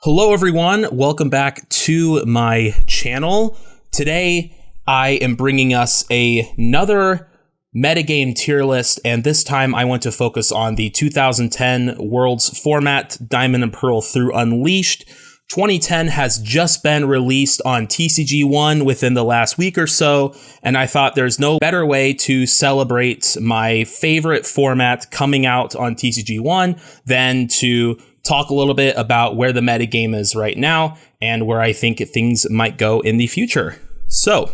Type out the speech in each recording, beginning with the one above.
Hello everyone, welcome back to my channel. Today I am bringing us another metagame tier list, and this time I want to focus on the 2010 Worlds format, Diamond and Pearl through Unleashed. 2010 has just been released on TCG1 within the last week or so, and I thought there's no better way to celebrate my favorite format coming out on TCG1 than to talk a little bit about where the metagame is right now and where I think things might go in the future. So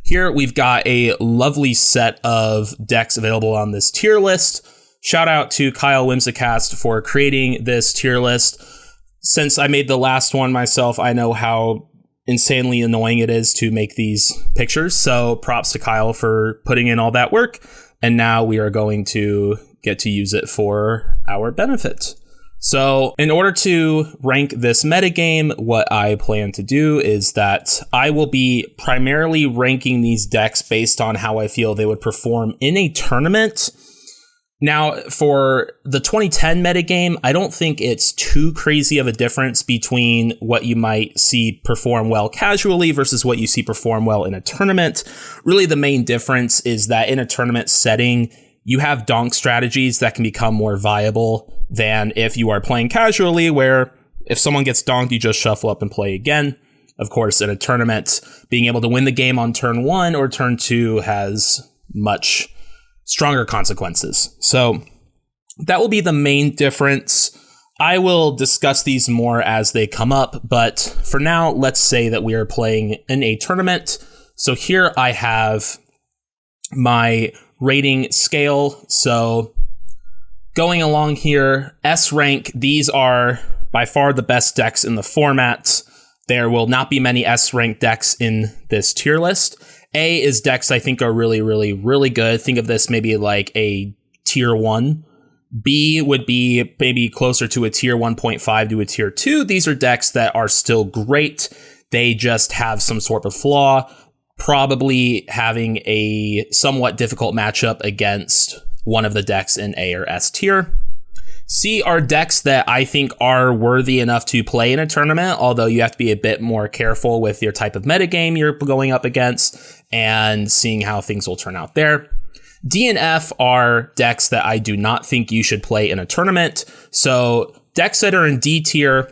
here we've got a lovely set of decks available on this tier list. Shout out to Kyle Whimsicast for creating this tier list. Since I made the last one myself, I know how insanely annoying it is to make these pictures. So props to Kyle for putting in all that work. And now we are going to get to use it for our benefit. So in order to rank this metagame, what I plan to do is that I will be primarily ranking these decks based on how I feel they would perform in a tournament. Now, for the 2010 metagame, I don't think it's too crazy of a difference between what you might see perform well casually versus what you see perform well in a tournament. Really, the main difference is that in a tournament setting, you have donk strategies that can become more viable than if you are playing casually, where if someone gets donked, you just shuffle up and play again. Of course, in a tournament, being able to win the game on turn 1 or turn 2 has much stronger consequences. So that will be the main difference. I will discuss these more as they come up, but for now, let's say that we are playing in a tournament. So here I have my rating scale. So going along here, S rank, these are by far the best decks in the format. There will not be many S rank decks in this tier list. A is decks I think are really, really, really good. Think of this maybe like a tier 1. B would be maybe closer to a tier 1.5 to a tier 2. These are decks that are still great. They just have some sort of flaw, probably having a somewhat difficult matchup against one of the decks in A or S tier. C are decks that I think are worthy enough to play in a tournament, although you have to be a bit more careful with your type of metagame you're going up against and seeing how things will turn out there. D and F are decks that I do not think you should play in a tournament. So decks that are in D tier,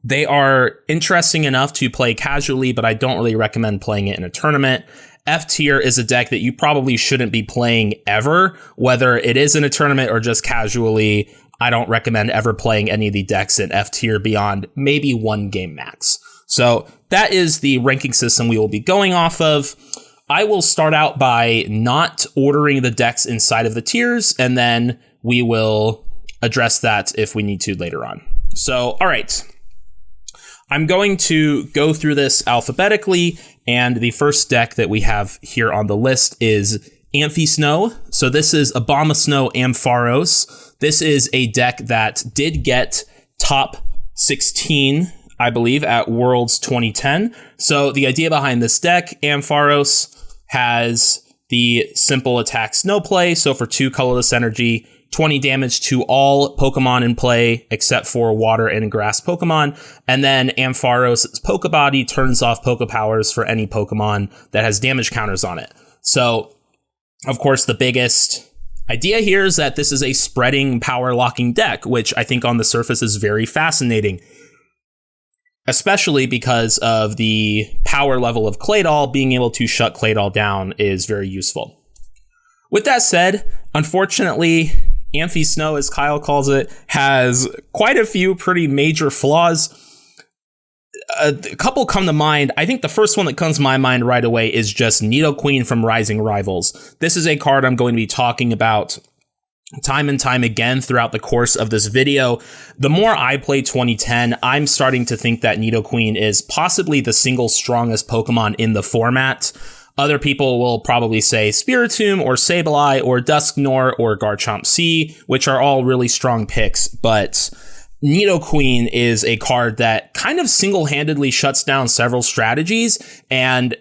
they are interesting enough to play casually, but I don't really recommend playing it in a tournament. F tier is a deck that you probably shouldn't be playing ever, whether it is in a tournament or just casually. I don't recommend ever playing any of the decks in F tier beyond maybe one game max. So that is the ranking system we will be going off of. I will start out by not ordering the decks inside of the tiers, and then we will address that if we need to later on. So, all right. I'm going to go through this alphabetically, and the first deck that we have here on the list is Ambasnow. So this is Ambasnow Ampharos. This is a deck that did get top 16, I believe, at Worlds 2010. So the idea behind this deck, Ampharos has the simple attack snow play. So for 2 colorless energy, 20 damage to all Pokemon in play except for water and grass Pokemon. And then Ampharos' Pokebody turns off Pokepowers for any Pokemon that has damage counters on it. So, of course, the biggest idea here is that this is a spreading power locking deck, which I think on the surface is very fascinating, especially because of the power level of Claydol. Being able to shut Claydol down is very useful. With that said, unfortunately, Ambasnow, as Kyle calls it, has quite a few pretty major flaws. A couple come to mind. I think the first one that comes to my mind right away is just Nidoqueen from Rising Rivals. This is a card I'm going to be talking about time and time again throughout the course of this video. The more I play 2010, I'm starting to think that Nidoqueen is possibly the single strongest Pokemon in the format. Other people will probably say Spiritomb or Sableye or Dusknoir or Garchomp C, which are all really strong picks, but Nidoqueen is a card that kind of single-handedly shuts down several strategies, and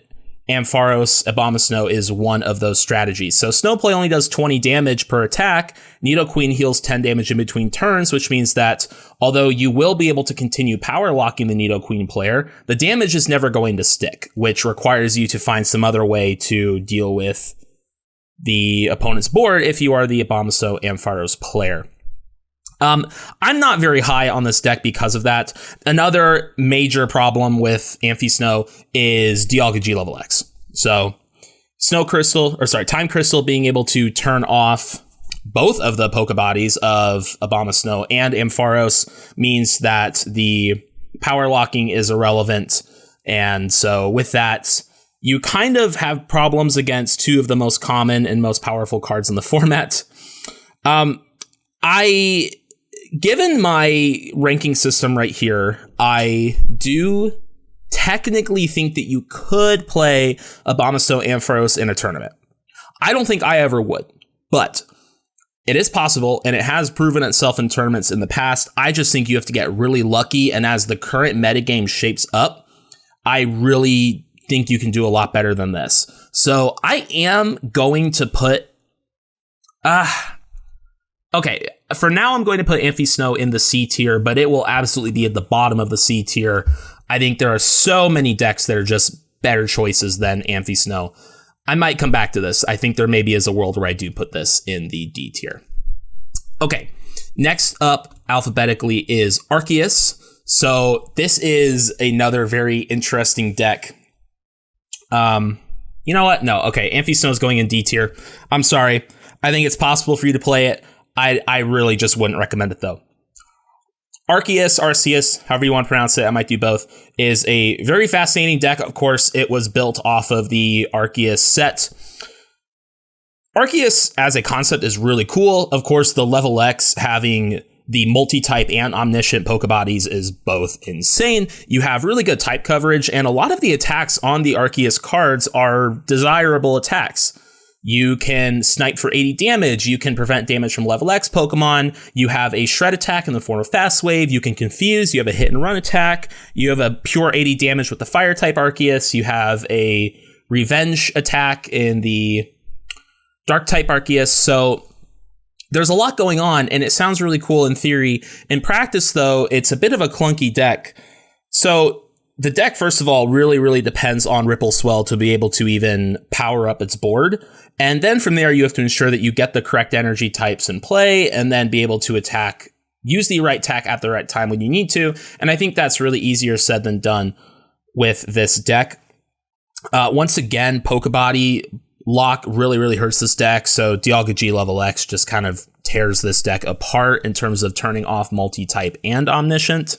Ampharos, Ambasnow is one of those strategies. So Snowplay only does 20 damage per attack. Nidoqueen heals 10 damage in between turns, which means that although you will be able to continue power locking the Nidoqueen player, the damage is never going to stick, which requires you to find some other way to deal with the opponent's board if you are the Ambasnow Ampharos player. I'm not very high on this deck because of that. Another major problem with Amphisnow is Dialga G level X. So Time Crystal being able to turn off both of the Pokebodies of Ambasnow and Ampharos means that the power locking is irrelevant. And so with that, you kind of have problems against two of the most common and most powerful cards in the format. Given my ranking system right here, I do technically think that you could play Ambasnow Ampharos in a tournament. I don't think I ever would, but it is possible, and it has proven itself in tournaments in the past. I just think you have to get really lucky, and as the current metagame shapes up, I really think you can do a lot better than this. So I am going to put... Okay, for now I'm going to put Amphisnow in the C tier, but it will absolutely be at the bottom of the C tier. I think there are so many decks that are just better choices than Amphisnow. I might come back to this. I think there maybe is a world where I do put this in the D tier. Okay, next up alphabetically is Arceus. So this is another very interesting deck. You know what? No, okay, Amphisnow is going in D tier. I'm sorry. I think it's possible for you to play it. I really just wouldn't recommend it, though. Arceus, however you want to pronounce it, I might do both, is a very fascinating deck. Of course, it was built off of the Arceus set. Arceus, as a concept, is really cool. Of course, the level X having the multi-type and omniscient Pokebodies is both insane. You have really good type coverage, and a lot of the attacks on the Arceus cards are desirable attacks. You can snipe for 80 damage, you can prevent damage from level X Pokemon, you have a shred attack in the form of Fast Wave, you can confuse, you have a hit and run attack, you have a pure 80 damage with the fire type Arceus, you have a revenge attack in the dark type Arceus. So there's a lot going on, and it sounds really cool in theory. In practice, though, it's a bit of a clunky deck. So the deck, first of all, really depends on Ripple Swell to be able to even power up its board. And then from there, you have to ensure that you get the correct energy types in play and then be able to attack, use the right attack at the right time when you need to. And I think that's really easier said than done with this deck. Once again, Pokebody lock really hurts this deck. So Dialga G level X just kind of tears this deck apart in terms of turning off multi-type and omniscient.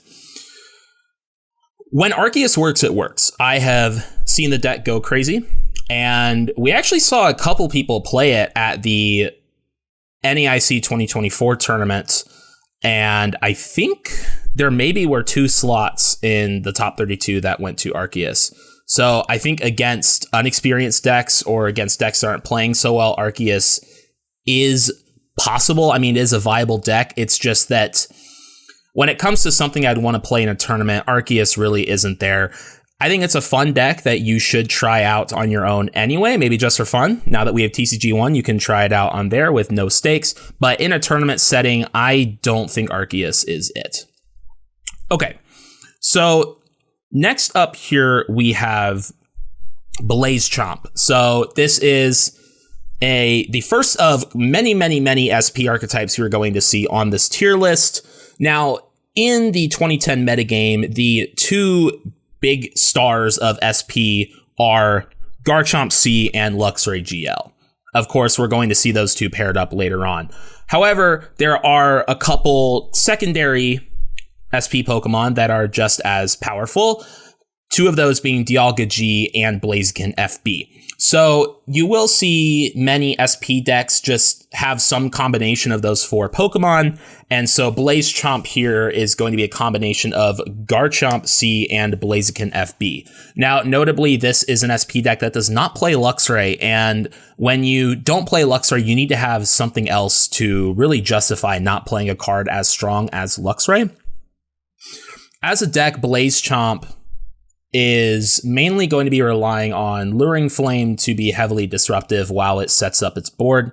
When Arceus works, it works. I have seen the deck go crazy, and we actually saw a couple people play it at the NAIC 2024 tournament, and I think there maybe were 2 slots in the top 32 that went to Arceus. So I think against unexperienced decks or against decks that aren't playing so well, Arceus is possible. I mean, it is a viable deck. It's just that when it comes to something I'd want to play in a tournament, Arceus really isn't there. I think it's a fun deck that you should try out on your own anyway, maybe just for fun. Now that we have TCG1, you can try it out on there with no stakes. But in a tournament setting, I don't think Arceus is it. Okay, so next up here, we have Blazechomp. So this is the first of many SP archetypes you're going to see on this tier list. Now, in the 2010 metagame, the 2 big stars of SP are Garchomp C and Luxray GL. Of course, we're going to see those 2 paired up later on. However, there are a couple secondary SP Pokemon that are just as powerful, 2 of those being Dialga G and Blaziken FB. So you will see many SP decks just have some combination of those 4 Pokemon, and so Blazechomp here is going to be a combination of Garchomp C and Blaziken FB. Now, notably, this is an SP deck that does not play Luxray, and when you don't play Luxray, you need to have something else to really justify not playing a card as strong as Luxray. As a deck, Blazechomp is mainly going to be relying on Luring Flame to be heavily disruptive while it sets up its board.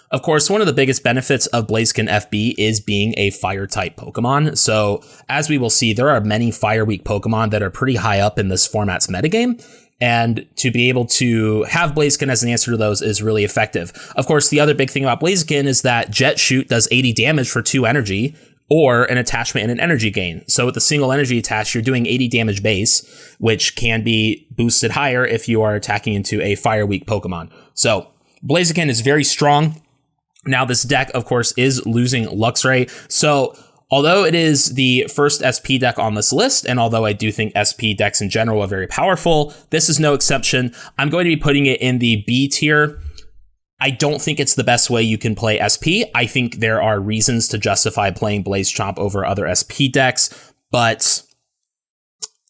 Of course, one of the biggest benefits of Blaziken FB is being a fire-type Pokemon. So, as we will see, there are many fire-weak Pokemon that are pretty high up in this format's metagame. And to be able to have Blaziken as an answer to those is really effective. Of course, the other big thing about Blaziken is that Jet Shoot does 80 damage for 2 energy, or an attachment and an energy gain. So with a single energy attach, you're doing 80 damage base, which can be boosted higher if you are attacking into a fire-weak Pokemon. So Blaziken is very strong. Now, this deck, of course, is losing Luxray. So although it is the first SP deck on this list, and although I do think SP decks in general are very powerful, this is no exception. I'm going to be putting it in the B tier. I don't think it's the best way you can play SP. I think there are reasons to justify playing Blazechomp over other SP decks, but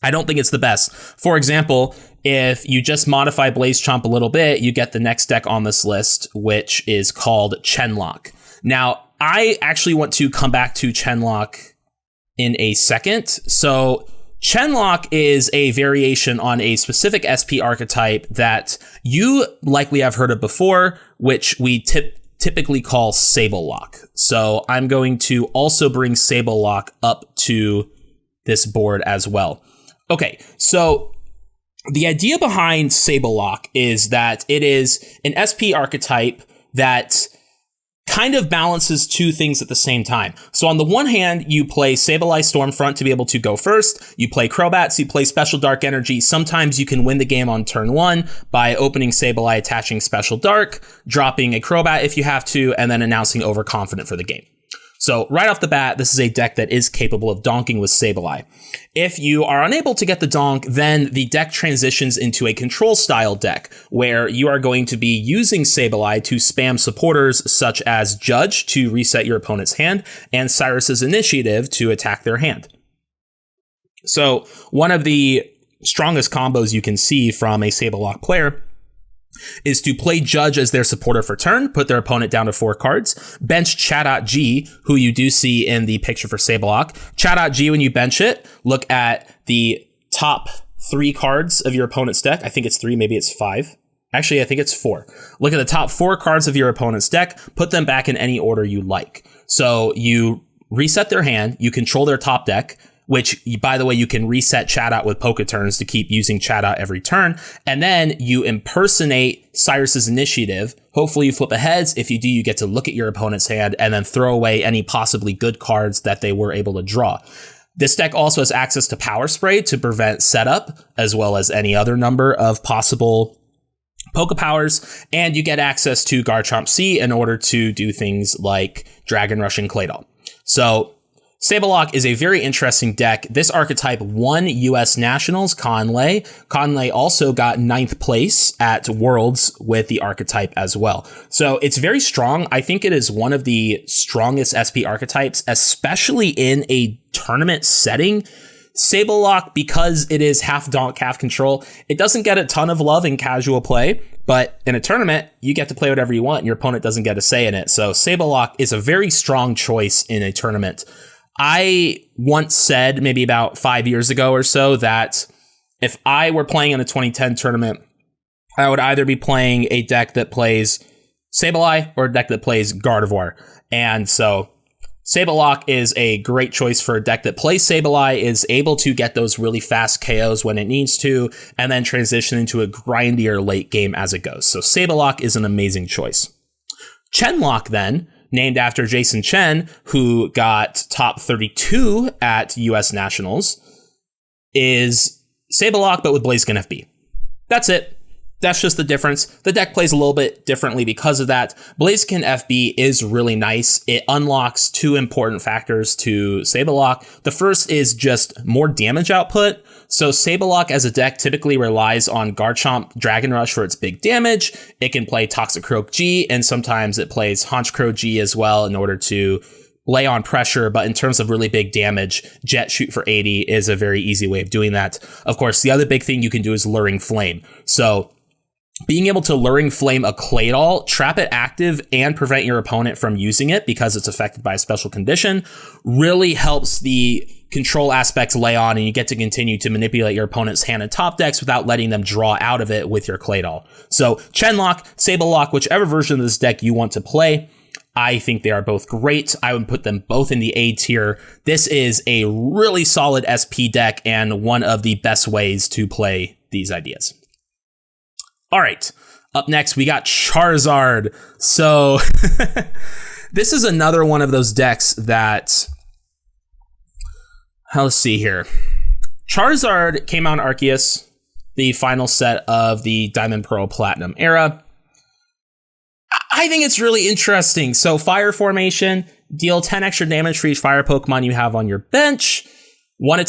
I don't think it's the best. For example, if you just modify Blazechomp a little bit, you get the next deck on this list, which is called Chenlock. Now, I actually want to come back to Chenlock in a second. So Chenlock is a variation on a specific SP archetype that you likely have heard of before, which we typically call Sablelock. So I'm going to also bring Sablelock up to this board as well. Okay, so the idea behind Sablelock is that it is an SP archetype that kind of balances two things at the same time. So on the one hand, you play Sableye Stormfront to be able to go first. You play Crobats, you play Special Dark Energy. Sometimes you can win the game on turn 1 by opening Sableye, attaching Special Dark, dropping a Crobat if you have to, and then announcing Overconfident for the game. So right off the bat, this is a deck that is capable of donking with Sableye. If you are unable to get the donk, then the deck transitions into a control style deck where you are going to be using Sableye to spam supporters such as Judge to reset your opponent's hand and Cyrus's Initiative to attack their hand. So one of the strongest combos you can see from a Sablelock player is to play Judge as their supporter for turn, put their opponent down to 4 cards, bench Chatot-G, who you do see in the picture for Sablelock. Chatot-G, when you bench it, look at the top 3 cards of your opponent's deck. I think it's 3, maybe it's 5. Actually, I think it's 4. Look at the top 4 cards of your opponent's deck, put them back in any order you like. So you reset their hand, you control their top deck, which, by the way, you can reset Chatot with Poké Turns to keep using Chatot every turn. And then you impersonate Cyrus's Initiative. Hopefully you flip a heads. If you do, you get to look at your opponent's hand and then throw away any possibly good cards that they were able to draw. This deck also has access to Power Spray to prevent setup, as well as any other number of possible Poké Powers. And you get access to Garchomp C in order to do things like Dragon Rush and Claydol. So Sablelock is a very interesting deck. This archetype won US Nationals, Conley. Conley also got 9th place at Worlds with the archetype as well. So it's very strong. I think it is one of the strongest SP archetypes, especially in a tournament setting. Sablelock, because it is half donk, half control, it doesn't get a ton of love in casual play, but in a tournament, you get to play whatever you want and your opponent doesn't get a say in it. So Sablelock is a very strong choice in a tournament. I once said, maybe about 5 years ago or so, that if I were playing in a 2010 tournament, I would either be playing a deck that plays Sableye or a deck that plays Gardevoir. And so Sablelock is a great choice for a deck that plays Sableye, is able to get those really fast KOs when it needs to, and then transition into a grindier late game as it goes. So Sablelock is an amazing choice. Chenlock then, named after Jason Chen, who got top 32 at US Nationals, is Sablelock, but with Blaziken FB. That's it. That's just the difference. The deck plays a little bit differently because of that. Blaziken FB is really nice. It unlocks 2 important factors to Sablelock. The first is just more damage output. So Sablelock as a deck typically relies on Garchomp Dragon Rush for its big damage. It can play Toxicroak G, and sometimes it plays Honchkrow G as well in order to lay on pressure, but in terms of really big damage, Jet Shoot for 80 is a very easy way of doing that. Of course, the other big thing you can do is Luring Flame. So being able to Luring Flame a Claydol, trap it active, and prevent your opponent from using it because it's affected by a special condition really helps the control aspects lay on, and you get to continue to manipulate your opponent's hand and top decks without letting them draw out of it with your Claydol. So Chenlock, Sablelock, whichever version of this deck you want to play, I think they are both great. I would put them both in the A tier. This is a really solid SP deck and one of the best ways to play these ideas. All right, up next, we got Charizard. So this is another one of those decks that, let's see here. Charizard came out in Arceus, the final set of the Diamond, Pearl, Platinum era. I think it's really interesting. So fire formation, deal 10 extra damage for each fire Pokemon you have on your bench. 1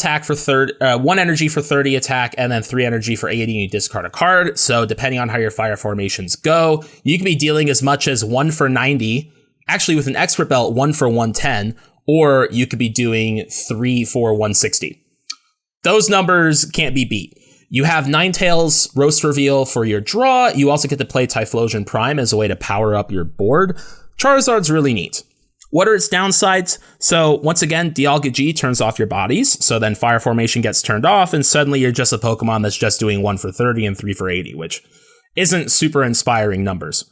energy for 30 attack, and then 3 energy for 80, and you discard a card. So depending on how your fire formations go, you can be dealing as much as 1 for 90, actually with an expert belt, 1 for 110, or you could be doing 3 for 160. Those numbers can't be beat. You have Ninetales Roast Reveal for your draw. You also get to play Typhlosion Prime as a way to power up your board. Charizard's really neat. What are its downsides? So once again, Dialga turns off your bodies, so then fire formation gets turned off, and suddenly you're just a Pokemon that's just doing 1 for 30 and 3 for 80, which isn't super inspiring numbers.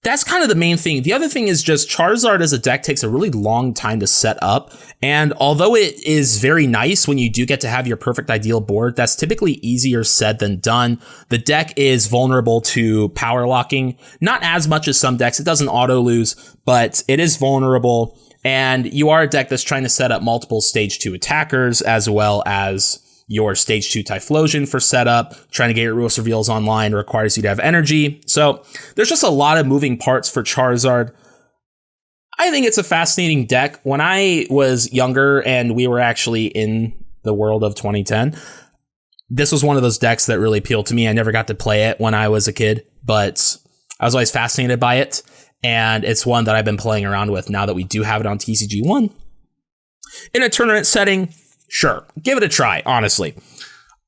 That's kind of the main thing. The other thing is just Charizard as a deck takes a really long time to set up, and although it is very nice when you do get to have your perfect ideal board, that's typically easier said than done. The deck is vulnerable to power locking, not as much as some decks. It doesn't auto lose, but it is vulnerable, and you are a deck that's trying to set up multiple stage 2 attackers as well as your stage 2 Typhlosion for setup. Trying to get your Roast Reveals online requires you to have energy. So there's just a lot of moving parts for Charizard. I think it's a fascinating deck. When I was younger and we were actually in the world of 2010, this was one of those decks that really appealed to me. I never got to play it when I was a kid, but I was always fascinated by it. And it's one that I've been playing around with now that we do have it on TCG1. In a tournament setting, sure, give it a try, honestly.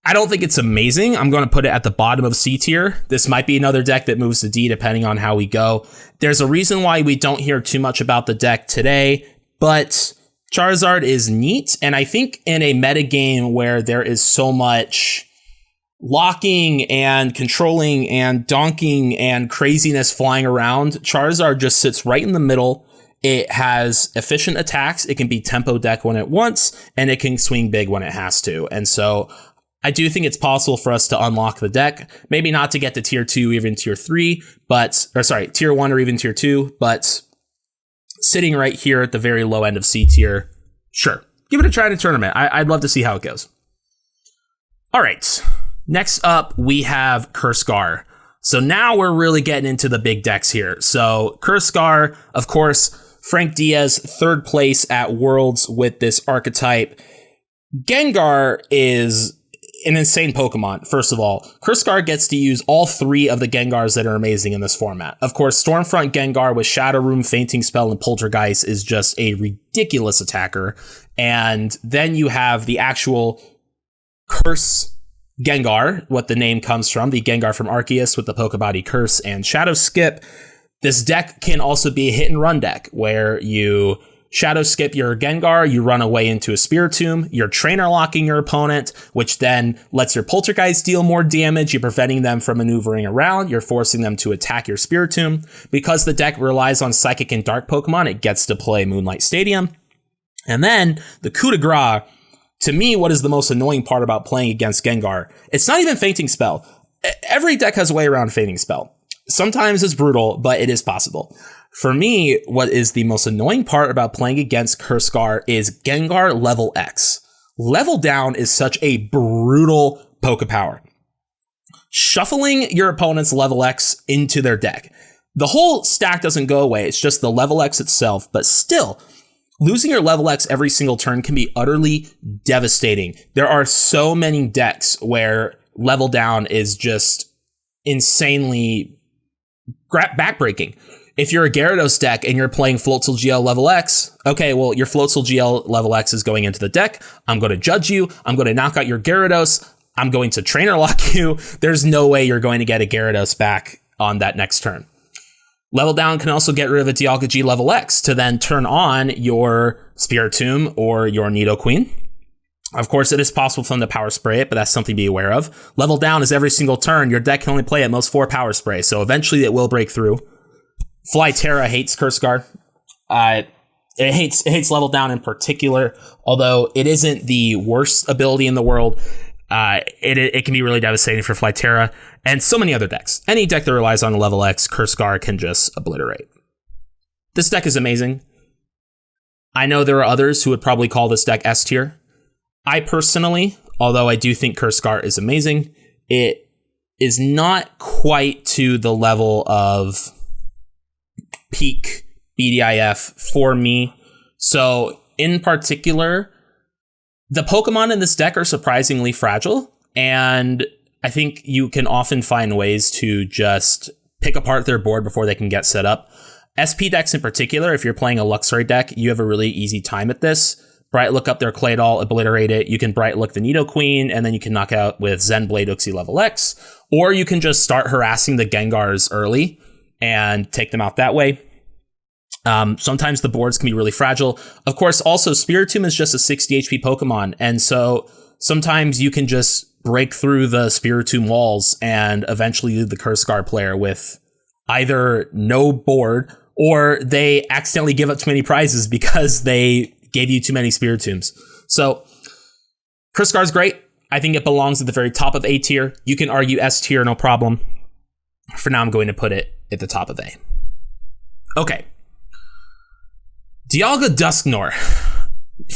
I don't think it's amazing. I'm going to put it at the bottom of C tier. This might be another deck that moves to D depending on how we go. There's a reason why we don't hear too much about the deck today, but Charizard is neat, and I think in a metagame where there is so much locking and controlling and donking and craziness flying around, Charizard just sits right in the middle. It has efficient attacks, it can be tempo deck when it wants, and it can swing big when it has to. And so I do think it's possible for us to unlock the deck. Maybe not to get to tier 2, even tier 3, tier 1 or even tier 2, but sitting right here at the very low end of C tier, sure. Give it a try in a tournament. I'd love to see how it goes. All right. Next up, we have Cursegar. So now we're really getting into the big decks here. So Cursegar, of course, Frank Diaz, 3rd place at Worlds with this archetype. Gengar is an insane Pokemon, first of all. Cursegar gets to use all 3 of the Gengars that are amazing in this format. Of course, Stormfront Gengar with Shadow Room, Fainting Spell, and Poltergeist is just a ridiculous attacker. And then you have the actual Curse Gengar, what the name comes from, the Gengar from Arceus with the Pokebody Curse and Shadow Skip. This deck can also be a hit and run deck where you Shadow Skip your Gengar, you run away into a Spiritomb, you're trainer locking your opponent, which then lets your Poltergeist deal more damage, you're preventing them from maneuvering around, you're forcing them to attack your Spiritomb. Because the deck relies on Psychic and Dark Pokemon, it gets to play Moonlight Stadium. And then the coup de grace, to me, what is the most annoying part about playing against Gengar? It's not even Fainting Spell. Every deck has a way around Fainting Spell. Sometimes it's brutal, but it is possible. For me, what is the most annoying part about playing against Cursegar is Gengar level X. Level down is such a brutal Pokepower. Shuffling your opponent's level X into their deck. The whole stack doesn't go away, it's just the level X itself, but still, losing your level X every single turn can be utterly devastating. There are so many decks where level down is just insanely backbreaking. If you're a Gyarados deck and you're playing Floatzel GL level X, okay, well, your Floatzel GL level X is going into the deck. I'm going to judge you. I'm going to knock out your Gyarados. I'm going to Trainer Lock you. There's no way you're going to get a Gyarados back on that next turn. Level Down can also get rid of a Dialga Level X to then turn on your Spiritomb or your Nidoqueen. Of course, it is possible for them to Power Spray it, but that's something to be aware of. Level Down is every single turn. Your deck can only play at most 4 Power Spray, so eventually it will break through. Flyterra hates Cursegar. It hates Level Down in particular, although it isn't the worst ability in the world. It can be really devastating for Flyterra and so many other decks. Any deck that relies on a Level X, Cursegar can just obliterate. This deck is amazing. I know there are others who would probably call this deck S tier. I personally, although I do think Cursegar is amazing, it is not quite to the level of peak BDIF for me. So in particular, the Pokemon in this deck are surprisingly fragile, and I think you can often find ways to just pick apart their board before they can get set up. SP decks in particular, if you're playing a Luxray deck, you have a really easy time at this. Bright Look up their Claydol, obliterate it. You can Bright Look the Nidoqueen, and then you can knock out with Zen Blade Uxie Level X, or you can just start harassing the Gengars early and take them out that way. Sometimes the boards can be really fragile. Of course, also Spiritomb is just a 60 HP Pokemon, and so sometimes you can just break through the Spiritomb walls and eventually leave the Cursegar player with either no board or they accidentally give up too many prizes because they gave you too many Spiritombs. So Cursegar's great. I think it belongs at the very top of A tier. You can argue S tier, no problem. For now, I'm going to put it at the top of A. Okay. Dialga Dusknoir.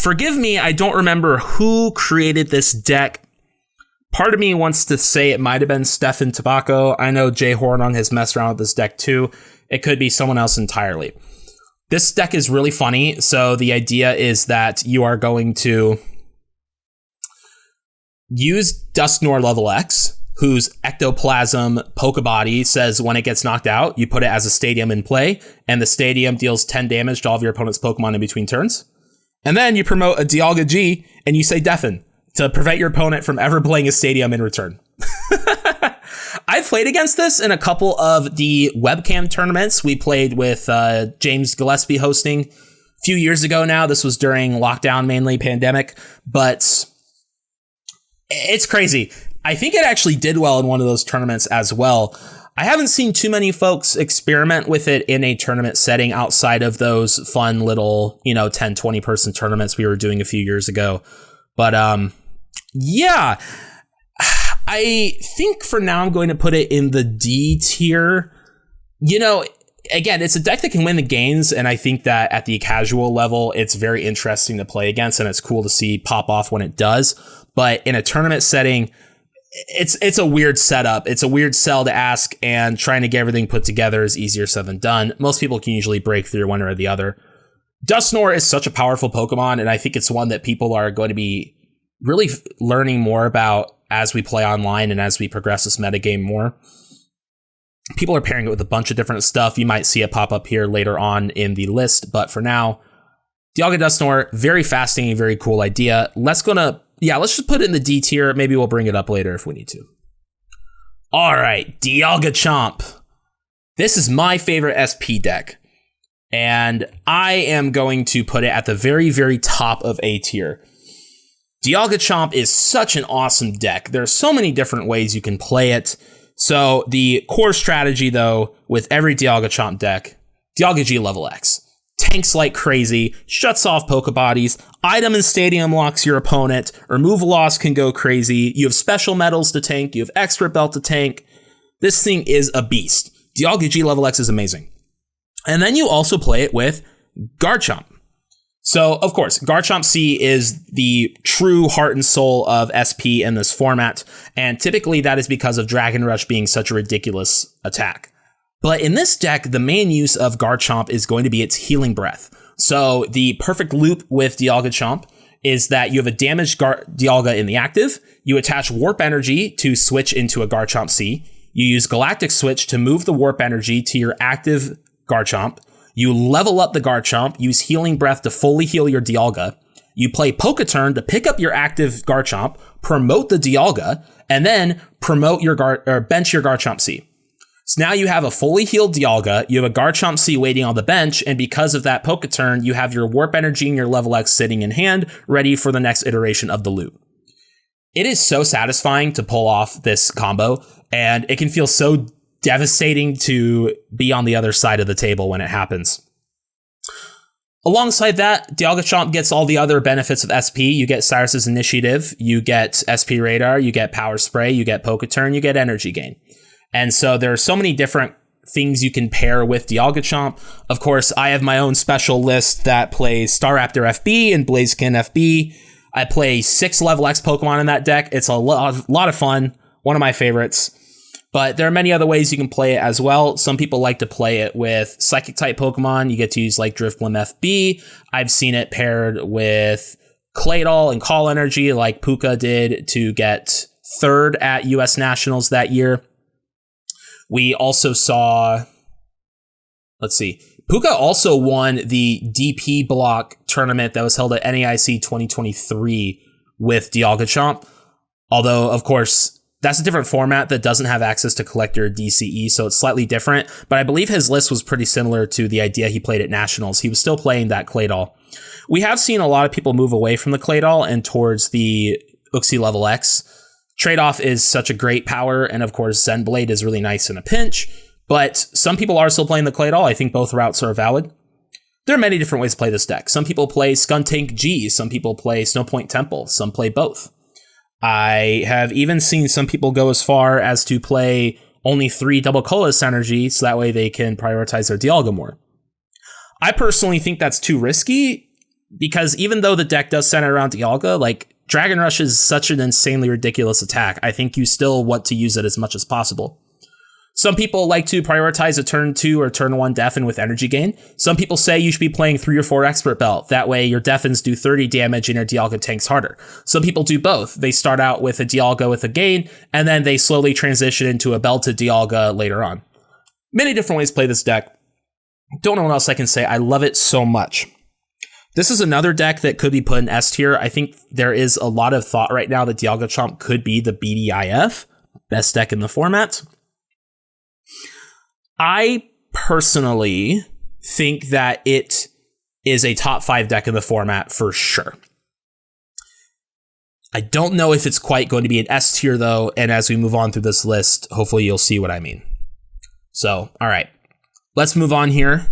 Forgive me, I don't remember who created this deck. Part of me wants to say it might have been Stefan Tobacco. I know Jay Hornung has messed around with this deck too. It could be someone else entirely. This deck is really funny. So the idea is that you are going to use Dusknoir Level X, whose Ectoplasm Pokebody says when it gets knocked out, you put it as a Stadium in play, and the Stadium deals 10 damage to all of your opponent's Pokemon in between turns. And then you promote a Dialga G, and you say Deafen to prevent your opponent from ever playing a Stadium in return. I've played against this in a couple of the webcam tournaments we played with James Gillespie hosting a few years ago now. This was during lockdown, mainly pandemic, but it's crazy. I think it actually did well in one of those tournaments as well. I haven't seen too many folks experiment with it in a tournament setting outside of those fun little, 10, 20 person tournaments we were doing a few years ago. But yeah, I think for now I'm going to put it in the D tier. Again, it's a deck that can win the games, and I think that at the casual level, it's very interesting to play against, and it's cool to see pop off when it does. But in a tournament setting, it's a weird setup. It's a weird sell to ask, and trying to get everything put together is easier said than done. Most people can usually break through one or the other. Dusknoir is such a powerful Pokemon, and I think it's one that people are going to be really learning more about as we play online and as we progress this metagame more. People are pairing it with a bunch of different stuff. You might see it pop up here later on in the list, but for now, Dialga Dusknoir, very fascinating, very cool idea. Let's just put it in the D tier. Maybe we'll bring it up later if we need to. All right, Dialgachomp. This is my favorite SP deck, and I am going to put it at the very, very top of A tier. Dialgachomp is such an awesome deck. There are so many different ways you can play it. So the core strategy, though, with every Dialgachomp deck, Dialga G Level X. Tanks like crazy, shuts off Pokebodies, item and Stadium locks your opponent, remove loss can go crazy, you have special metals to tank, you have expert belt to tank. This thing is a beast. Dialga G Level X is amazing. And then you also play it with Garchomp. So, of course, Garchomp C is the true heart and soul of SP in this format, and typically that is because of Dragon Rush being such a ridiculous attack. But in this deck, the main use of Garchomp is going to be its Healing Breath. So the perfect loop with Dialgachomp is that you have a damaged Dialga in the active, you attach Warp Energy to switch into a Garchomp C, you use Galactic Switch to move the Warp Energy to your active Garchomp, you level up the Garchomp, use Healing Breath to fully heal your Dialga, You play Poketurn to pick up your active Garchomp, promote the Dialga, and then promote your bench your Garchomp C. So now you have a fully healed Dialga, you have a Garchomp C waiting on the bench, and because of that Poketurn, you have your Warp Energy and your Level X sitting in hand, ready for the next iteration of the loop. It is so satisfying to pull off this combo, and it can feel so devastating to be on the other side of the table when it happens. Alongside that, Dialgachomp gets all the other benefits of SP. You get Cyrus's Initiative, you get SP Radar, you get Power Spray, you get Poketurn, you get Energy Gain. And so there are so many different things you can pair with Dialgachomp. Of course, I have my own special list that plays Staraptor FB and Blaziken FB. I play 6 Level X Pokemon in that deck. It's a lot of fun. One of my favorites. But there are many other ways you can play it as well. Some people like to play it with Psychic-type Pokemon. You get to use like Drifblim FB. I've seen it paired with Claydol and Call Energy like Puka did to get 3rd at US Nationals that year. We also saw, Puka also won the DP block tournament that was held at NAIC 2023 with Dialgachomp. Although, of course, that's a different format that doesn't have access to collector DCE, so it's slightly different. But I believe his list was pretty similar to the idea he played at Nationals. He was still playing that Claydol. We have seen a lot of people move away from the Claydol and towards the Uxie Level X. Trade-off is such a great power, and of course, Zenblade is really nice in a pinch, but some people are still playing the Claydol. I think both routes are valid. There are many different ways to play this deck. Some people play Skuntank G, some people play Snowpoint Temple, some play both. I have even seen some people go as far as to play only 3 Double Colorless Energy, so that way they can prioritize their Dialga more. I personally think that's too risky, because even though the deck does center around Dialga, like, Dragon Rush is such an insanely ridiculous attack. I think you still want to use it as much as possible. Some people like to prioritize a turn 2 or turn 1 Deafen with Energy Gain. Some people say you should be playing 3 or 4 Expert Belt. That way your Deafens do 30 damage and your Dialga tanks harder. Some people do both. They start out with a Dialga with a Gain, and then they slowly transition into a belted Dialga later on. Many different ways to play this deck. Don't know what else I can say. I love it so much. This is another deck that could be put in S tier. I think there is a lot of thought right now that Dialgachomp could be the BDIF, best deck in the format. I personally think that it is a top 5 deck in the format for sure. I don't know if it's quite going to be an S tier though, and as we move on through this list, hopefully you'll see what I mean. So, all right, let's move on here.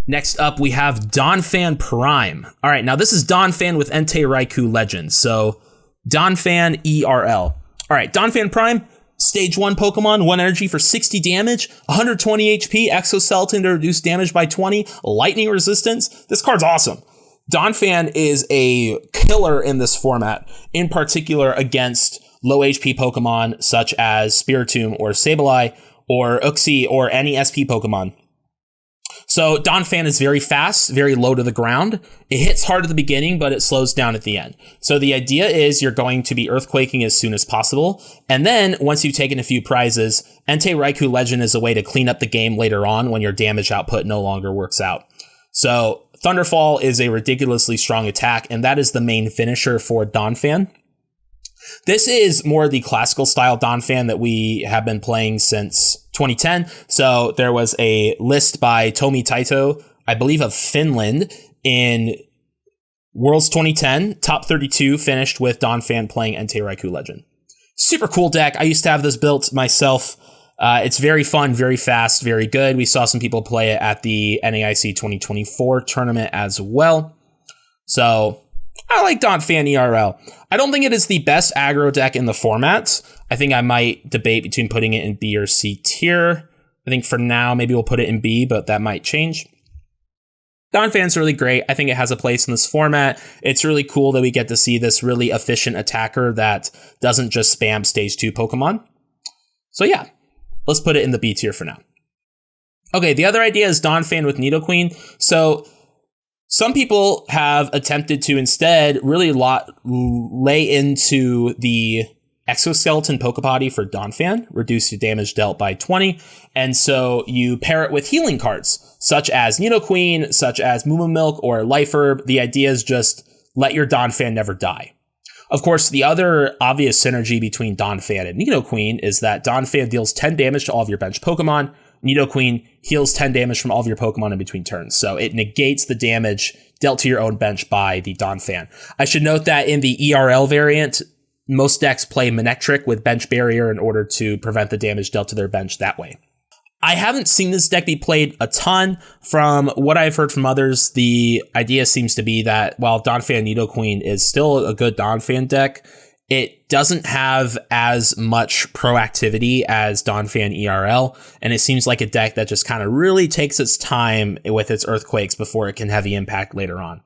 Next up, we have Donphan Prime. All right, now this is Donphan with Entei Raikou Legends. So, Donphan ERL. All right, Donphan Prime, Stage 1 Pokemon, 1 energy for 60 damage, 120 HP, Exoskeleton to reduce damage by 20, lightning resistance. This card's awesome. Donphan is a killer in this format, in particular against low HP Pokemon such as Spiritomb or Sableye or Uxie or any SP Pokemon. So Donphan is very fast, very low to the ground. It hits hard at the beginning, but it slows down at the end. So the idea is you're going to be earthquaking as soon as possible. And then once you've taken a few prizes, Entei Raikou Legend is a way to clean up the game later on when your damage output no longer works out. So Thunderfall is a ridiculously strong attack, and that is the main finisher for Donphan. This is more the classical style Donphan that we have been playing since 2010. So there was a list by Tomi Taito, I believe of Finland, in Worlds 2010. Top 32 finished with Donphan playing Entei Raikou Legend. Super cool deck. I used to have this built myself. It's very fun, very fast, very good. We saw some people play it at the NAIC 2024 tournament as well. So I like Donphan ERL. I don't think it is the best aggro deck in the format. I think I might debate between putting it in B or C tier. I think for now, maybe we'll put it in B, but that might change. Donphan's really great. I think it has a place in this format. It's really cool that we get to see this really efficient attacker that doesn't just spam stage 2 Pokemon. So yeah, let's put it in the B tier for now. Okay, the other idea is Donphan with Nidoqueen. So some people have attempted to instead really lay into the Exoskeleton Pokebody for Donphan, reduce your damage dealt by 20, and so you pair it with healing cards, such as Nidoqueen, such as Moo Milk or Life Herb. The idea is just let your Donphan never die. Of course, the other obvious synergy between Donphan and Nidoqueen is that Donphan deals 10 damage to all of your bench Pokemon. Nidoqueen heals 10 damage from all of your Pokemon in between turns. So it negates the damage dealt to your own bench by the Donphan. I should note that in the ERL variant, most decks play Manectric with Bench Barrier in order to prevent the damage dealt to their bench that way. I haven't seen this deck be played a ton. From what I've heard from others, the idea seems to be that while Donphan Nidoqueen is still a good Donphan deck, it doesn't have as much proactivity as Donphan ERL, and it seems like a deck that just kind of really takes its time with its Earthquakes before it can heavy impact later on.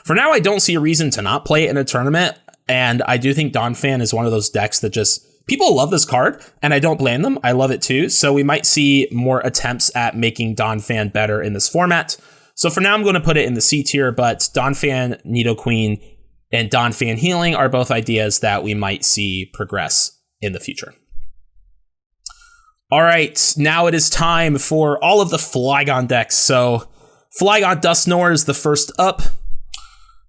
For now, I don't see a reason to not play it in a tournament, and I do think Donphan is one of those decks that just... people love this card, and I don't blame them. I love it too. So we might see more attempts at making Donphan better in this format. So for now, I'm going to put it in the C tier, but Donphan, Nidoqueen, and Donphan Healing are both ideas that we might see progress in the future. All right, now it is time for all of the Flygon decks. So Flygon Dusknoir is the first up.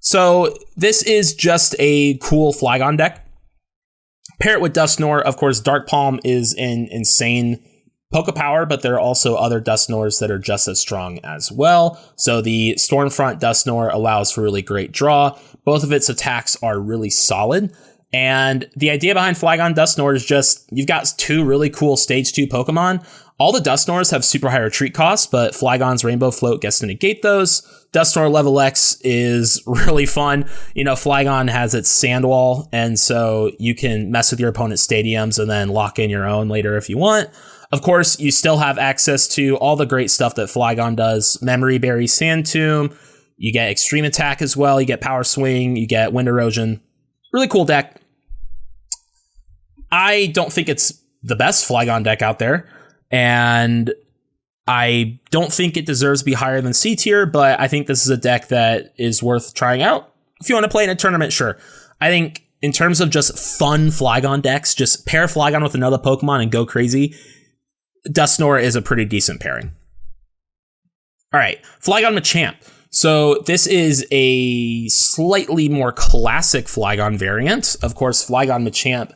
So this is just a cool Flygon deck. Pair it with Dusknoir. Of course, Dark Palm is an insane Poke Power, but there are also other Dusknoirs that are just as strong as well. So the Stormfront Dusknoir allows for really great draw. Both of its attacks are really solid. And the idea behind Flygon Dusknoir is just, you've got two really cool Stage 2 Pokemon. All the Dusknoirs have super high retreat costs, but Flygon's Rainbow Float gets to negate those. Dusknoir level X is really fun. You know, Flygon has its Sandwall, and so you can mess with your opponent's stadiums and then lock in your own later if you want. Of course, you still have access to all the great stuff that Flygon does. Memory Berry, Sand Tomb. You get Extreme Attack as well. You get Power Swing. You get Wind Erosion. Really cool deck. I don't think it's the best Flygon deck out there, and I don't think it deserves to be higher than C tier, but I think this is a deck that is worth trying out. If you want to play in a tournament, sure. I think in terms of just fun Flygon decks, just pair Flygon with another Pokemon and go crazy, Dusknoir is a pretty decent pairing. All right, Flygon Machamp. So this is a slightly more classic Flygon variant. Of course, Flygon Machamp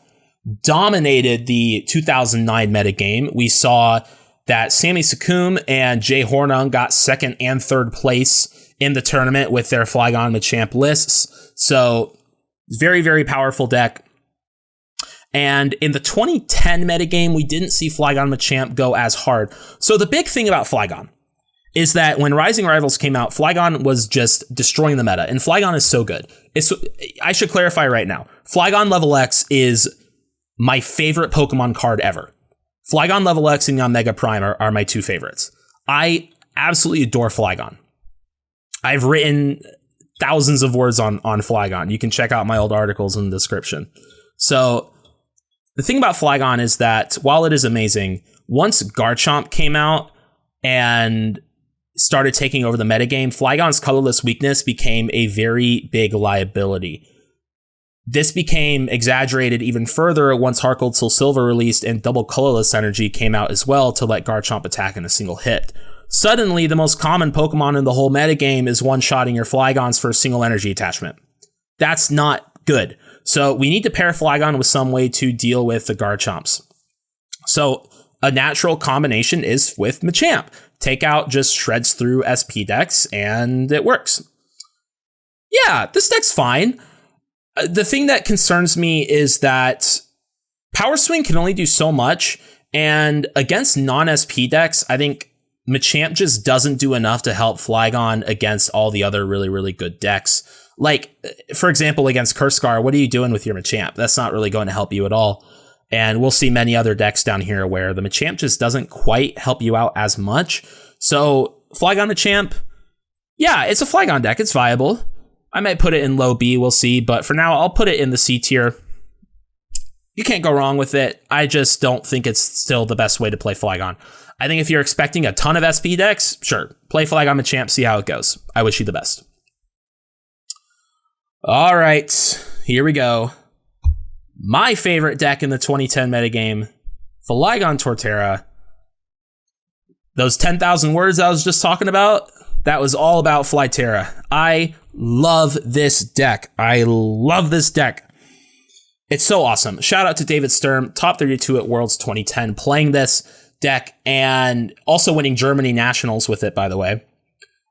dominated the 2009 metagame. We saw that Sammy Sakum and Jay Hornung got second and third place in the tournament with their Flygon Machamp lists. So very, very powerful deck. And in the 2010 metagame, we didn't see Flygon Machamp go as hard. So the big thing about Flygon is that when Rising Rivals came out, Flygon was just destroying the meta, and Flygon is so good. I should clarify right now, Flygon Level X is my favorite Pokemon card ever. Flygon Level X and Omega Prime are my two favorites. I absolutely adore Flygon. I've written thousands of words on Flygon. You can check out my old articles in the description. So the thing about Flygon is that while it is amazing, once Garchomp came out and started taking over the metagame, Flygon's colorless weakness became a very big liability. This became exaggerated even further once Heart Gold Soul Silver released and Double Colorless Energy came out as well to let Garchomp attack in a single hit. Suddenly, the most common Pokemon in the whole metagame is one-shotting your Flygons for a single energy attachment. That's not good. So we need to pair Flygon with some way to deal with the Garchomps. So a natural combination is with Machamp. Take out just shreds through SP decks, and it works. Yeah, this deck's fine. The thing that concerns me is that Power Swing can only do so much, and against non-SP decks, I think Machamp just doesn't do enough to help Flygon against all the other really, really good decks. Like, for example, against Cursegar, what are you doing with your Machamp? That's not really going to help you at all. And we'll see many other decks down here where the Machamp just doesn't quite help you out as much. So Flygon Machamp, yeah, it's a Flygon deck. It's viable. I might put it in low B, we'll see. But for now, I'll put it in the C tier. You can't go wrong with it. I just don't think it's still the best way to play Flygon. I think if you're expecting a ton of SP decks, sure, play Flygon Machamp, see how it goes. I wish you the best. All right, here we go. My favorite deck in the 2010 metagame, Flygon Torterra. Those 10,000 words I was just talking about, that was all about Flyterra. I love this deck. I love this deck. It's so awesome. Shout out to David Sturm, top 32 at Worlds 2010, playing this deck and also winning Germany Nationals with it, by the way.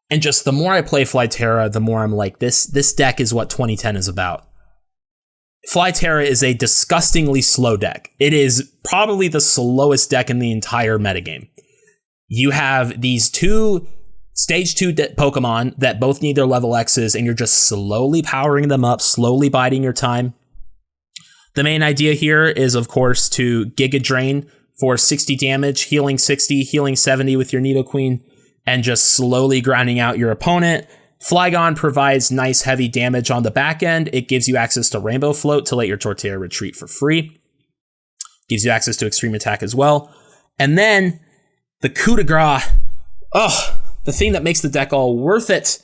And just the more I play Flyterra, the more I'm like, this deck is what 2010 is about. Flyterra is a disgustingly slow deck. It is probably the slowest deck in the entire metagame. You have these two Stage 2 Pokemon that both need their level X's, and you're just slowly powering them up, slowly biding your time. The main idea here is, of course, to Giga Drain for 60 damage, healing 60, healing 70 with your Nidoqueen, and just slowly grinding out your opponent. Flygon provides nice heavy damage on the back end. It gives you access to Rainbow Float to let your Torterra retreat for free. Gives you access to Extreme Attack as well. And then the coup de grace. Oh, the thing that makes the deck all worth it.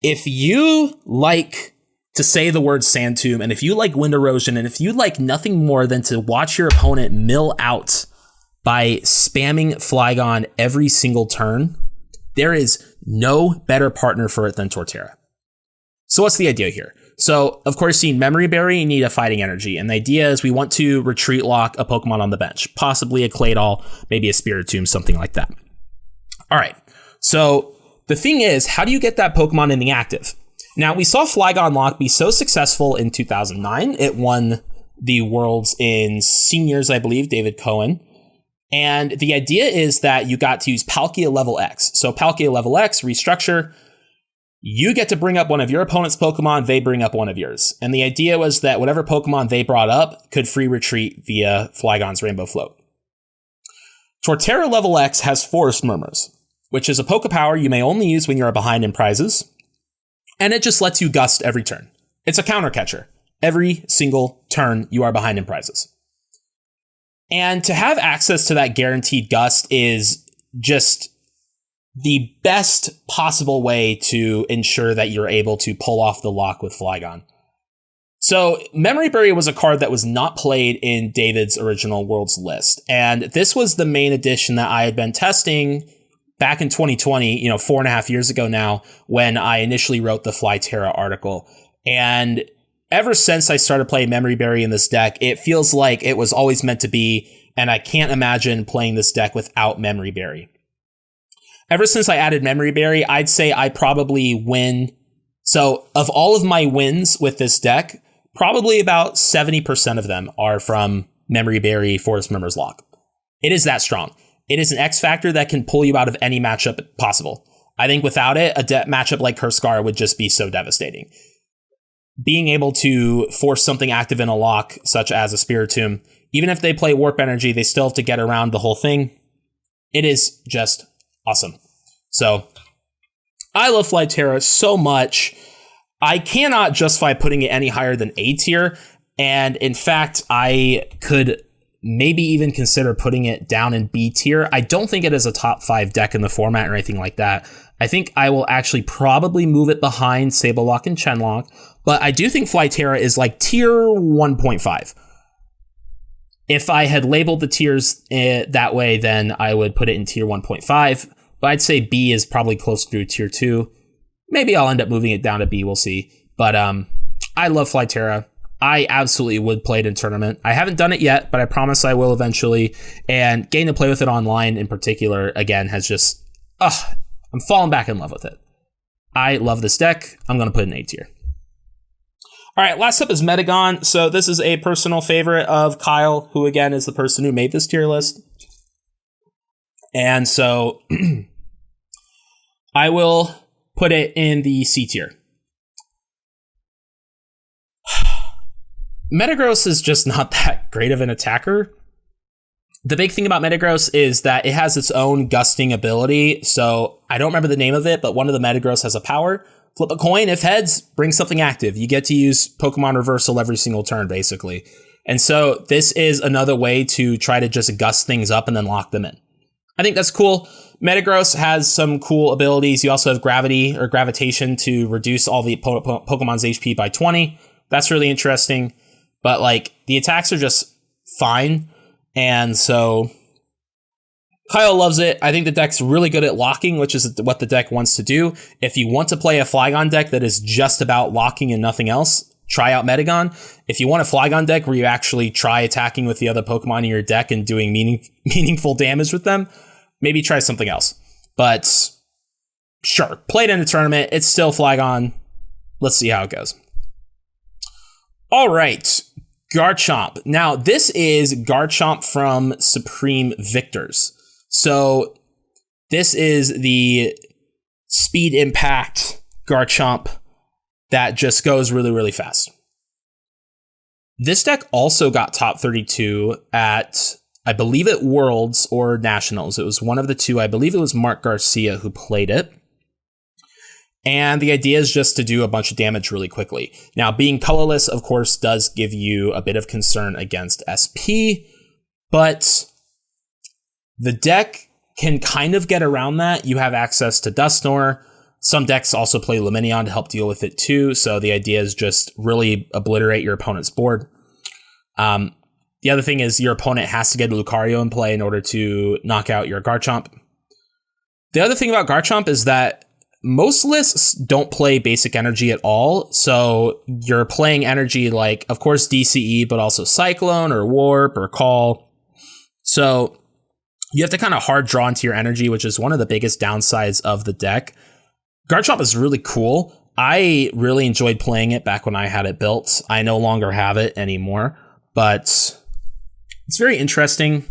If you like to say the word Sand Tomb, and if you like Wind Erosion, and if you like nothing more than to watch your opponent mill out by spamming Flygon every single turn, there is no better partner for it than Torterra. So what's the idea here? So, of course, you need Memory Berry, you need a Fighting Energy, and the idea is we want to retreat lock a Pokemon on the bench, possibly a Claydol, maybe a Spiritomb, something like that. All right, so the thing is, how do you get that Pokemon in the active? Now, we saw Flygon Lock be so successful in 2009. It won the Worlds in Seniors, I believe, David Cohen. And the idea is that you got to use Palkia level X. So Palkia level X, restructure, you get to bring up one of your opponent's Pokemon, they bring up one of yours. And the idea was that whatever Pokemon they brought up could free retreat via Flygon's Rainbow Float. Torterra level X has Forest Murmurs, which is a Pokepower you may only use when you are behind in prizes. And it just lets you gust every turn. It's a counter catcher. Every single turn you are behind in prizes. And to have access to that guaranteed gust is just the best possible way to ensure that you're able to pull off the lock with Flygon. So Memory Berry was a card that was not played in David's original Worlds list. And this was the main edition that I had been testing back in 2020, 4.5 years ago now, when I initially wrote the Flyterra article. And ever since I started playing Memory Berry in this deck, it feels like it was always meant to be, and I can't imagine playing this deck without Memory Berry. Ever since I added Memory Berry, I'd say I probably win. So of all of my wins with this deck, probably about 70% of them are from Memory Berry Forest Murmurs Lock. It is that strong. It is an X factor that can pull you out of any matchup possible. I think without it, a matchup like Cursegar would just be so devastating. Being able to force something active in a lock, such as a Spiritomb, even if they play Warp Energy, they still have to get around the whole thing. It is just awesome. So, I love Flyterra so much. I cannot justify putting it any higher than A tier, and in fact, I could maybe even consider putting it down in B tier. I don't think it is a top 5 deck in the format or anything like that. I think I will actually probably move it behind Sablelock and Chenlock, but I do think Flyterra is like tier 1.5. If I had labeled the tiers that way, then I would put it in tier 1.5, but I'd say B is probably closer to tier 2. Maybe I'll end up moving it down to B, we'll see. But I love Flyterra. I absolutely would play it in tournament. I haven't done it yet, but I promise I will eventually. And getting to play with it online in particular, again, has just, I'm falling back in love with it. I love this deck. I'm going to put it in A tier. All right, last up is Metagon. So this is a personal favorite of Kyle, who again is the person who made this tier list. And so I will put it in the C tier. Metagross is just not that great of an attacker. The big thing about Metagross is that it has its own gusting ability. So I don't remember the name of it, but one of the Metagross has a power. Flip a coin. If heads, bring something active. You get to use Pokemon Reversal every single turn, basically. And so this is another way to try to just gust things up and then lock them in. I think that's cool. Metagross has some cool abilities. You also have Gravity or Gravitation to reduce all the Pokemon's HP by 20. That's really interesting. But like the attacks are just fine. And so Kyle loves it. I think the deck's really good at locking, which is what the deck wants to do. If you want to play a Flygon deck that is just about locking and nothing else, try out Metagon. If you want a Flygon deck where you actually try attacking with the other Pokemon in your deck and doing meaningful damage with them, maybe try something else. But sure, played in a tournament. It's still Flygon. Let's see how it goes. All right, Garchomp. Now, this is Garchomp from Supreme Victors. So this is the speed impact Garchomp that just goes really, really fast. This deck also got top 32 at, I believe, at Worlds or Nationals. It was one of the two. I believe it was Mark Garcia who played it. And the idea is just to do a bunch of damage really quickly. Now, being colorless, of course, does give you a bit of concern against SP, but the deck can kind of get around that. You have access to Dusknoir. Some decks also play Lumineon to help deal with it too, so the idea is just really obliterate your opponent's board. The other thing is your opponent has to get Lucario in play in order to knock out your Garchomp. The other thing about Garchomp is that most lists don't play basic energy at all, so you're playing energy like, of course, DCE, but also Cyclone or Warp or Call. So you have to kind of hard draw into your energy, which is one of the biggest downsides of the deck. Garchomp is really cool. I really enjoyed playing it back when I had it built. I no longer have it anymore, but it's very interesting.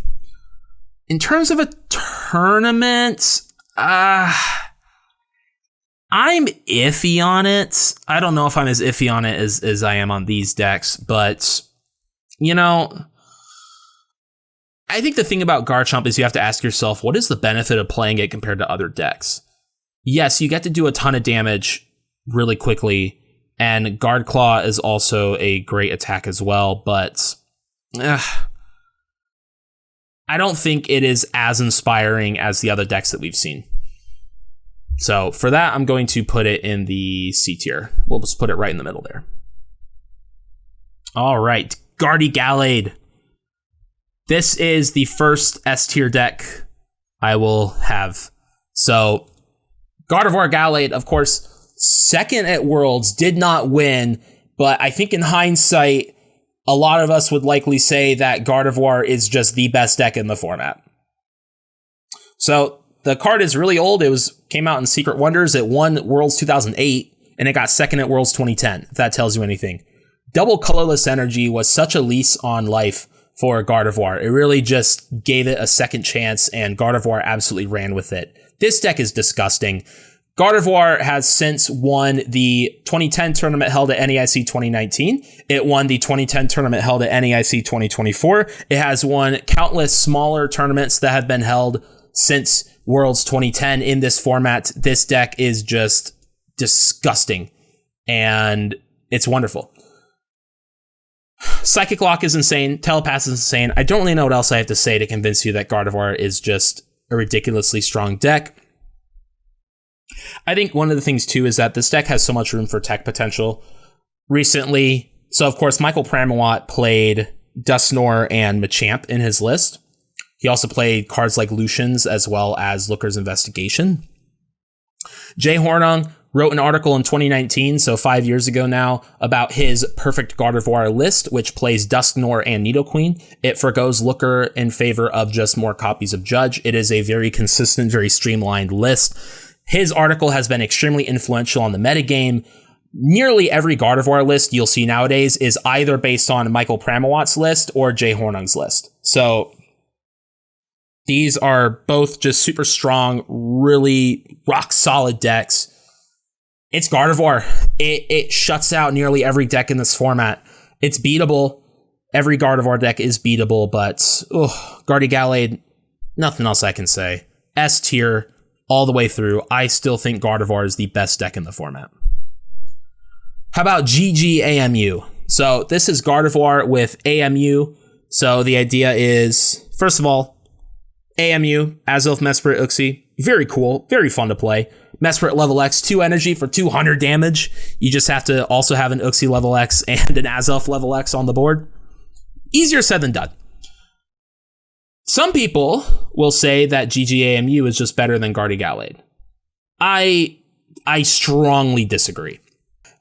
In terms of a tournament, I'm iffy on it. I don't know if I'm as iffy on it as I am on these decks, but, you know, I think the thing about Garchomp is you have to ask yourself, what is the benefit of playing it compared to other decks? Yes, you get to do a ton of damage really quickly, and Guard Claw is also a great attack as well, but I don't think it is as inspiring as the other decks that we've seen. So for that, I'm going to put it in the C tier. We'll just put it right in the middle there. All right, Gallade. This is the first S tier deck I will have. So Gardevoir Gallade, of course, second at Worlds, did not win, but I think in hindsight, a lot of us would likely say that Gardevoir is just the best deck in the format. So the card is really old. It came out in Secret Wonders. It won Worlds 2008, and it got second at Worlds 2010, if that tells you anything. Double colorless energy was such a lease on life for Gardevoir. It really just gave it a second chance, and Gardevoir absolutely ran with it. This deck is disgusting. Gardevoir has since won the 2010 tournament held at NAIC 2019. It won the 2010 tournament held at NAIC 2024. It has won countless smaller tournaments that have been held since Worlds 2010 in this format. This deck is just disgusting, and it's wonderful. Psychic Lock is insane. Telepath is insane. I don't really know what else I have to say to convince you that Gardevoir is just a ridiculously strong deck. I think one of the things, too, is that this deck has so much room for tech potential. Recently, so of course, Michael Pramawat played Dusknoir and Machamp in his list. He also played cards like Lucian's as well as Looker's Investigation. Jay Hornung wrote an article in 2019, so 5 years ago now, about his perfect Gardevoir list, which plays Dusknoir and Nidoqueen. It forgoes Looker in favor of just more copies of Judge. It is a very consistent, very streamlined list. His article has been extremely influential on the metagame. Nearly every Gardevoir list you'll see nowadays is either based on Michael Pramawat's list or Jay Hornung's list. So these are both just super strong, really rock solid decks. It's Gardevoir. It shuts out nearly every deck in this format. It's beatable. Every Gardevoir deck is beatable, but Gallade, nothing else I can say. S tier all the way through. I still think Gardevoir is the best deck in the format. How about GGAMU? So this is Gardevoir with AMU. So the idea is, first of all, AMU, Azelf, Mesprit, Uxie, very cool, very fun to play. Mesprit level X, 2 energy for 200 damage. You just have to also have an Uxie level X and an Azelf level X on the board. Easier said than done. Some people will say that GGAMU is just better than Gallade. I strongly disagree.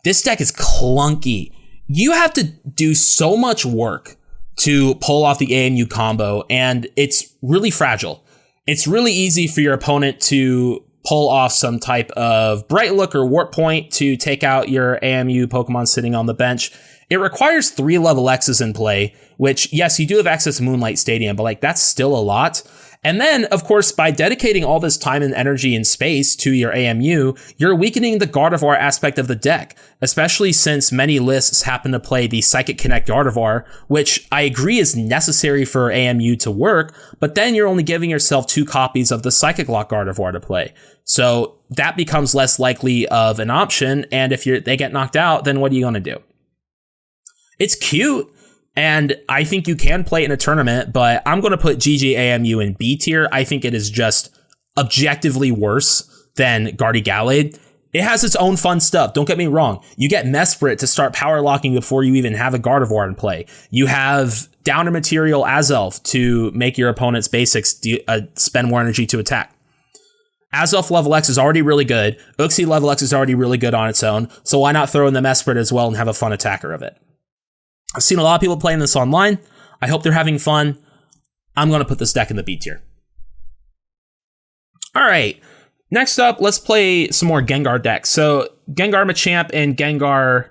This deck is clunky. You have to do so much work to pull off the AMU combo, and it's really fragile. It's really easy for your opponent to pull off some type of Bright Look or Warp Point to take out your AMU Pokemon sitting on the bench. It requires 3 level X's in play, which, yes, you do have access to Moonlight Stadium, but like that's still a lot. And then, of course, by dedicating all this time and energy and space to your AMU, you're weakening the Gardevoir aspect of the deck, especially since many lists happen to play the Psychic Connect Gardevoir, which I agree is necessary for AMU to work, but then you're only giving yourself 2 copies of the Psychic Lock Gardevoir to play. So that becomes less likely of an option, and if they get knocked out, then what are you going to do? It's cute, and I think you can play it in a tournament, but I'm going to put GGAMU in B tier. I think it is just objectively worse than Gallade. It has its own fun stuff, don't get me wrong. You get Mesprit to start power locking before you even have a Gardevoir in play. You have Downer Material Azelf to make your opponent's basics spend more energy to attack. Azelf level X is already really good. Uxie level X is already really good on its own, so why not throw in the Mesprit as well and have a fun attacker of it? I've seen a lot of people playing this online. I hope they're having fun. I'm going to put this deck in the B tier. All right. Next up, let's play some more Gengar decks. So Gengar Machamp and Gengar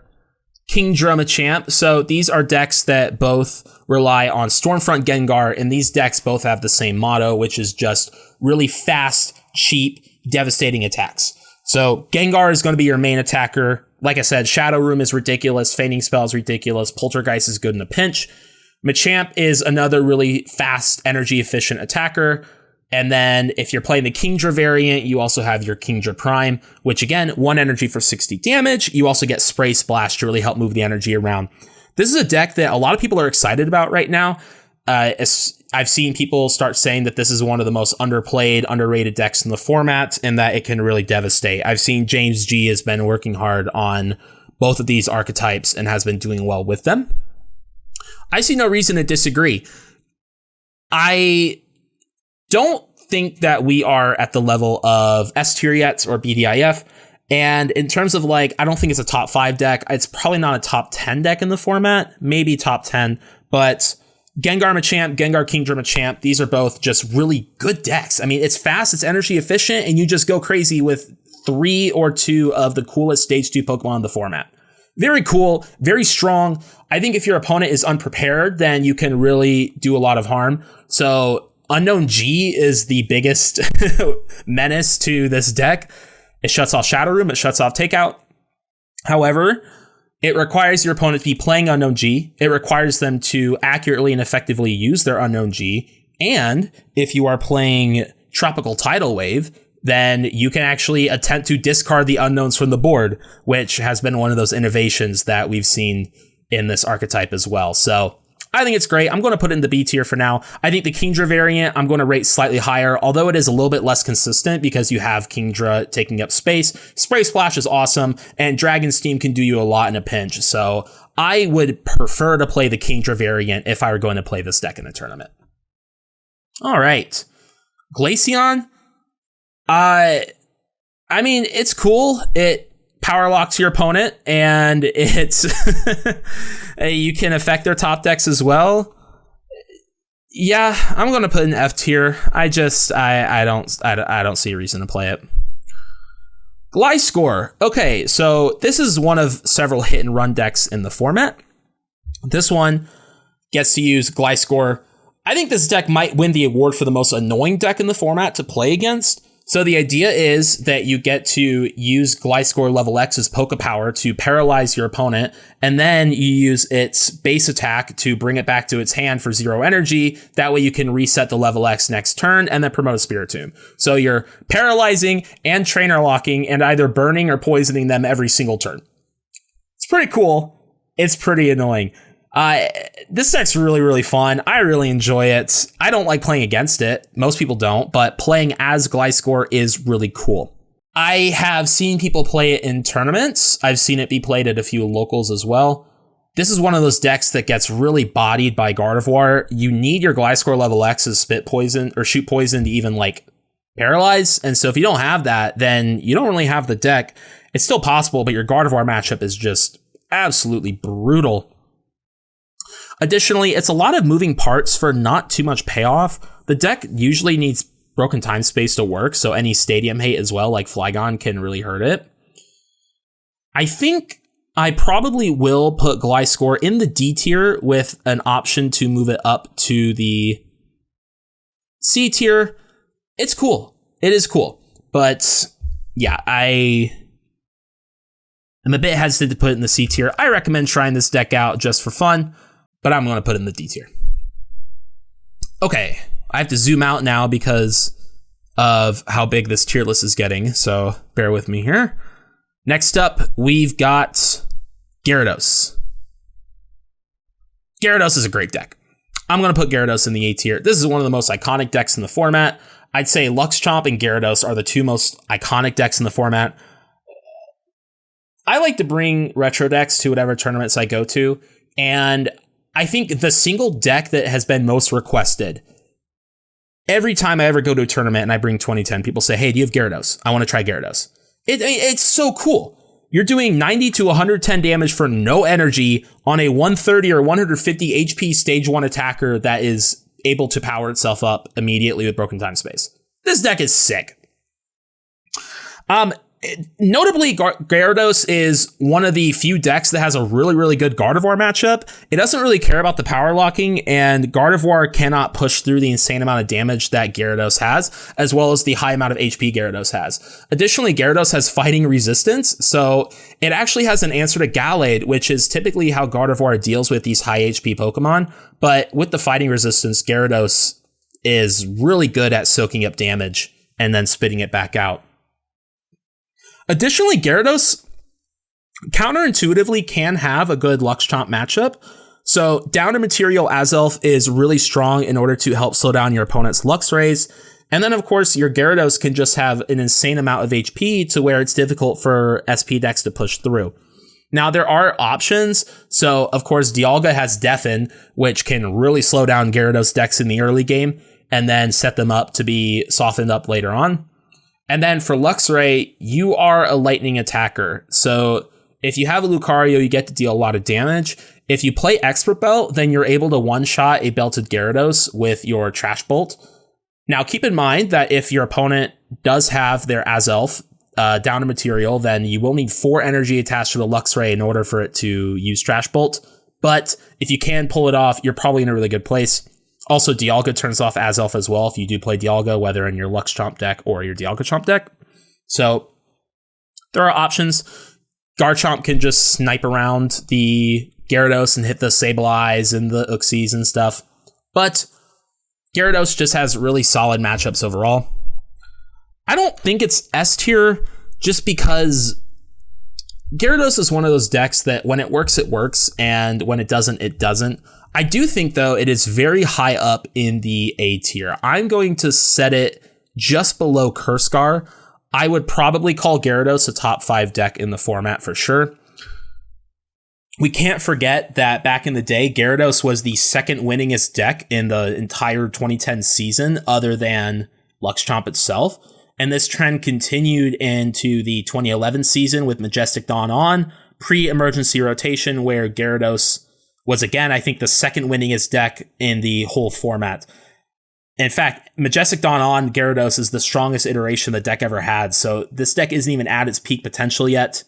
Kingdra Machamp. So these are decks that both rely on Stormfront Gengar, and these decks both have the same motto, which is just really fast, cheap, devastating attacks. So Gengar is going to be your main attacker. Like I said, Shadow Room is ridiculous, Feigning Spell is ridiculous, Poltergeist is good in a pinch. Machamp is another really fast, energy-efficient attacker. And then if you're playing the Kingdra variant, you also have your Kingdra Prime, which again, 1 energy for 60 damage. You also get Spray Splash to really help move the energy around. This is a deck that a lot of people are excited about right now. I've seen people start saying that this is one of the most underplayed, underrated decks in the format, and that it can really devastate. I've seen James G has been working hard on both of these archetypes and has been doing well with them. I see no reason to disagree. I don't think that we are at the level of S tier yet or BDIF. And in terms of I don't think it's a top 5 deck. It's probably not a top 10 deck in the format, maybe top 10, but Gengar Machamp, Gengar Kingdra Machamp, these are both just really good decks. I mean, it's fast, it's energy efficient, and you just go crazy with 3 or 2 of the coolest Stage 2 Pokemon in the format. Very cool, very strong. I think if your opponent is unprepared, then you can really do a lot of harm. So Unknown G is the biggest menace to this deck. It shuts off Shadow Room, it shuts off Takeout. However, it requires your opponent to be playing Unknown G. It requires them to accurately and effectively use their Unknown G. And if you are playing Tropical Tidal Wave, then you can actually attempt to discard the unknowns from the board, which has been one of those innovations that we've seen in this archetype as well. So I think it's great. I'm going to put it in the B tier for now. I think the Kingdra variant, I'm going to rate slightly higher, although it is a little bit less consistent because you have Kingdra taking up space. Spray Splash is awesome, and Dragon Steam can do you a lot in a pinch. So I would prefer to play the Kingdra variant if I were going to play this deck in a tournament. All right. Glaceon. I mean, it's cool. It power locks your opponent, and it's you can affect their top decks as well. Yeah, I'm gonna put an F tier. I don't see a reason to play it. Gliscor. Okay, so this is one of several hit and run decks in the format. This one gets to use Gliscor. I think this deck might win the award for the most annoying deck in the format to play against. So the idea is that you get to use Gliscor level X's Poke Power to paralyze your opponent, and then you use its base attack to bring it back to its hand for 0 energy. That way you can reset the level X next turn and then promote a Spiritomb. So you're paralyzing and trainer locking and either burning or poisoning them every single turn. It's pretty cool. It's pretty annoying. This deck's really, really fun. I really enjoy it. I don't like playing against it. Most people don't, but playing as Gliscor is really cool. I have seen people play it in tournaments. I've seen it be played at a few locals as well. this is one of those decks that gets really bodied by Gardevoir. You need your Gliscor level X's spit poison or shoot poison to even like paralyze. And so if you don't have that, then you don't really have the deck. It's still possible, but your Gardevoir matchup is just absolutely brutal. Additionally, it's a lot of moving parts for not too much payoff. The deck usually needs Broken Time Space to work, so any stadium hate as well, like Flygon, can really hurt it. I think I probably will put Gliscor in the D tier with an option to move it up to the C tier. It's cool. It is cool. But yeah, I am a bit hesitant to put it in the C tier. I recommend trying this deck out just for fun, but I'm going to put it in the D tier. Okay, I have to zoom out now because of how big this tier list is getting, so bear with me here. Next up, we've got Gyarados. Gyarados is a great deck. I'm going to put Gyarados in the A tier. This is one of the most iconic decks in the format. I'd say Luxchomp and Gyarados are the two most iconic decks in the format. I like to bring retro decks to whatever tournaments I go to, and I think the single deck that has been most requested, every time I ever go to a tournament and I bring 2010, people say, hey, do you have Gyarados? I want to try Gyarados. It's so cool. You're doing 90 to 110 damage for no energy on a 130 or 150 HP stage 1 attacker that is able to power itself up immediately with Broken Time Space. This deck is sick. Notably, Gyarados is one of the few decks that has a really, really good Gardevoir matchup. It doesn't really care about the power locking, and Gardevoir cannot push through the insane amount of damage that Gyarados has, as well as the high amount of HP Gyarados has. Additionally, Gyarados has fighting resistance, so it actually has an answer to Gallade, which is typically how Gardevoir deals with these high HP Pokemon. But with the fighting resistance, Gyarados is really good at soaking up damage and then spitting it back out. Additionally, Gyarados counterintuitively can have a good Luxchomp matchup. So Downer Material Azelf is really strong in order to help slow down your opponent's Luxrays. And then, of course, your Gyarados can just have an insane amount of HP to where it's difficult for SP decks to push through. Now, there are options. So, of course, Dialga has Deafen, which can really slow down Gyarados decks in the early game and then set them up to be softened up later on. And then for Luxray, you are a lightning attacker. So if you have a Lucario, you get to deal a lot of damage. If you play Expert Belt, then you're able to one-shot a belted Gyarados with your Trash Bolt. Now, keep in mind that if your opponent does have their Azelf down to material, then you will need 4 energy attached to the Luxray in order for it to use Trash Bolt. But if you can pull it off, you're probably in a really good place. Also, Dialga turns off Azelf as well if you do play Dialga, whether in your Luxchomp deck or your Dialgachomp deck. So there are options. Garchomp can just snipe around the Gyarados and hit the Sableyes and the Uxies and stuff. But Gyarados just has really solid matchups overall. I don't think it's S tier just because Gyarados is one of those decks that when it works, and when it doesn't, it doesn't. I do think, though, it is very high up in the A tier. I'm going to set it just below Cursegar. I would probably call Gyarados a top 5 deck in the format for sure. We can't forget that back in the day, Gyarados was the second winningest deck in the entire 2010 season, other than Luxchomp itself. And this trend continued into the 2011 season with Majestic Dawn on, pre-emergency rotation, where Gyarados was, again, I think, the second winningest deck in the whole format. In fact, Majestic Dawn on Gyarados is the strongest iteration the deck ever had, so this deck isn't even at its peak potential yet.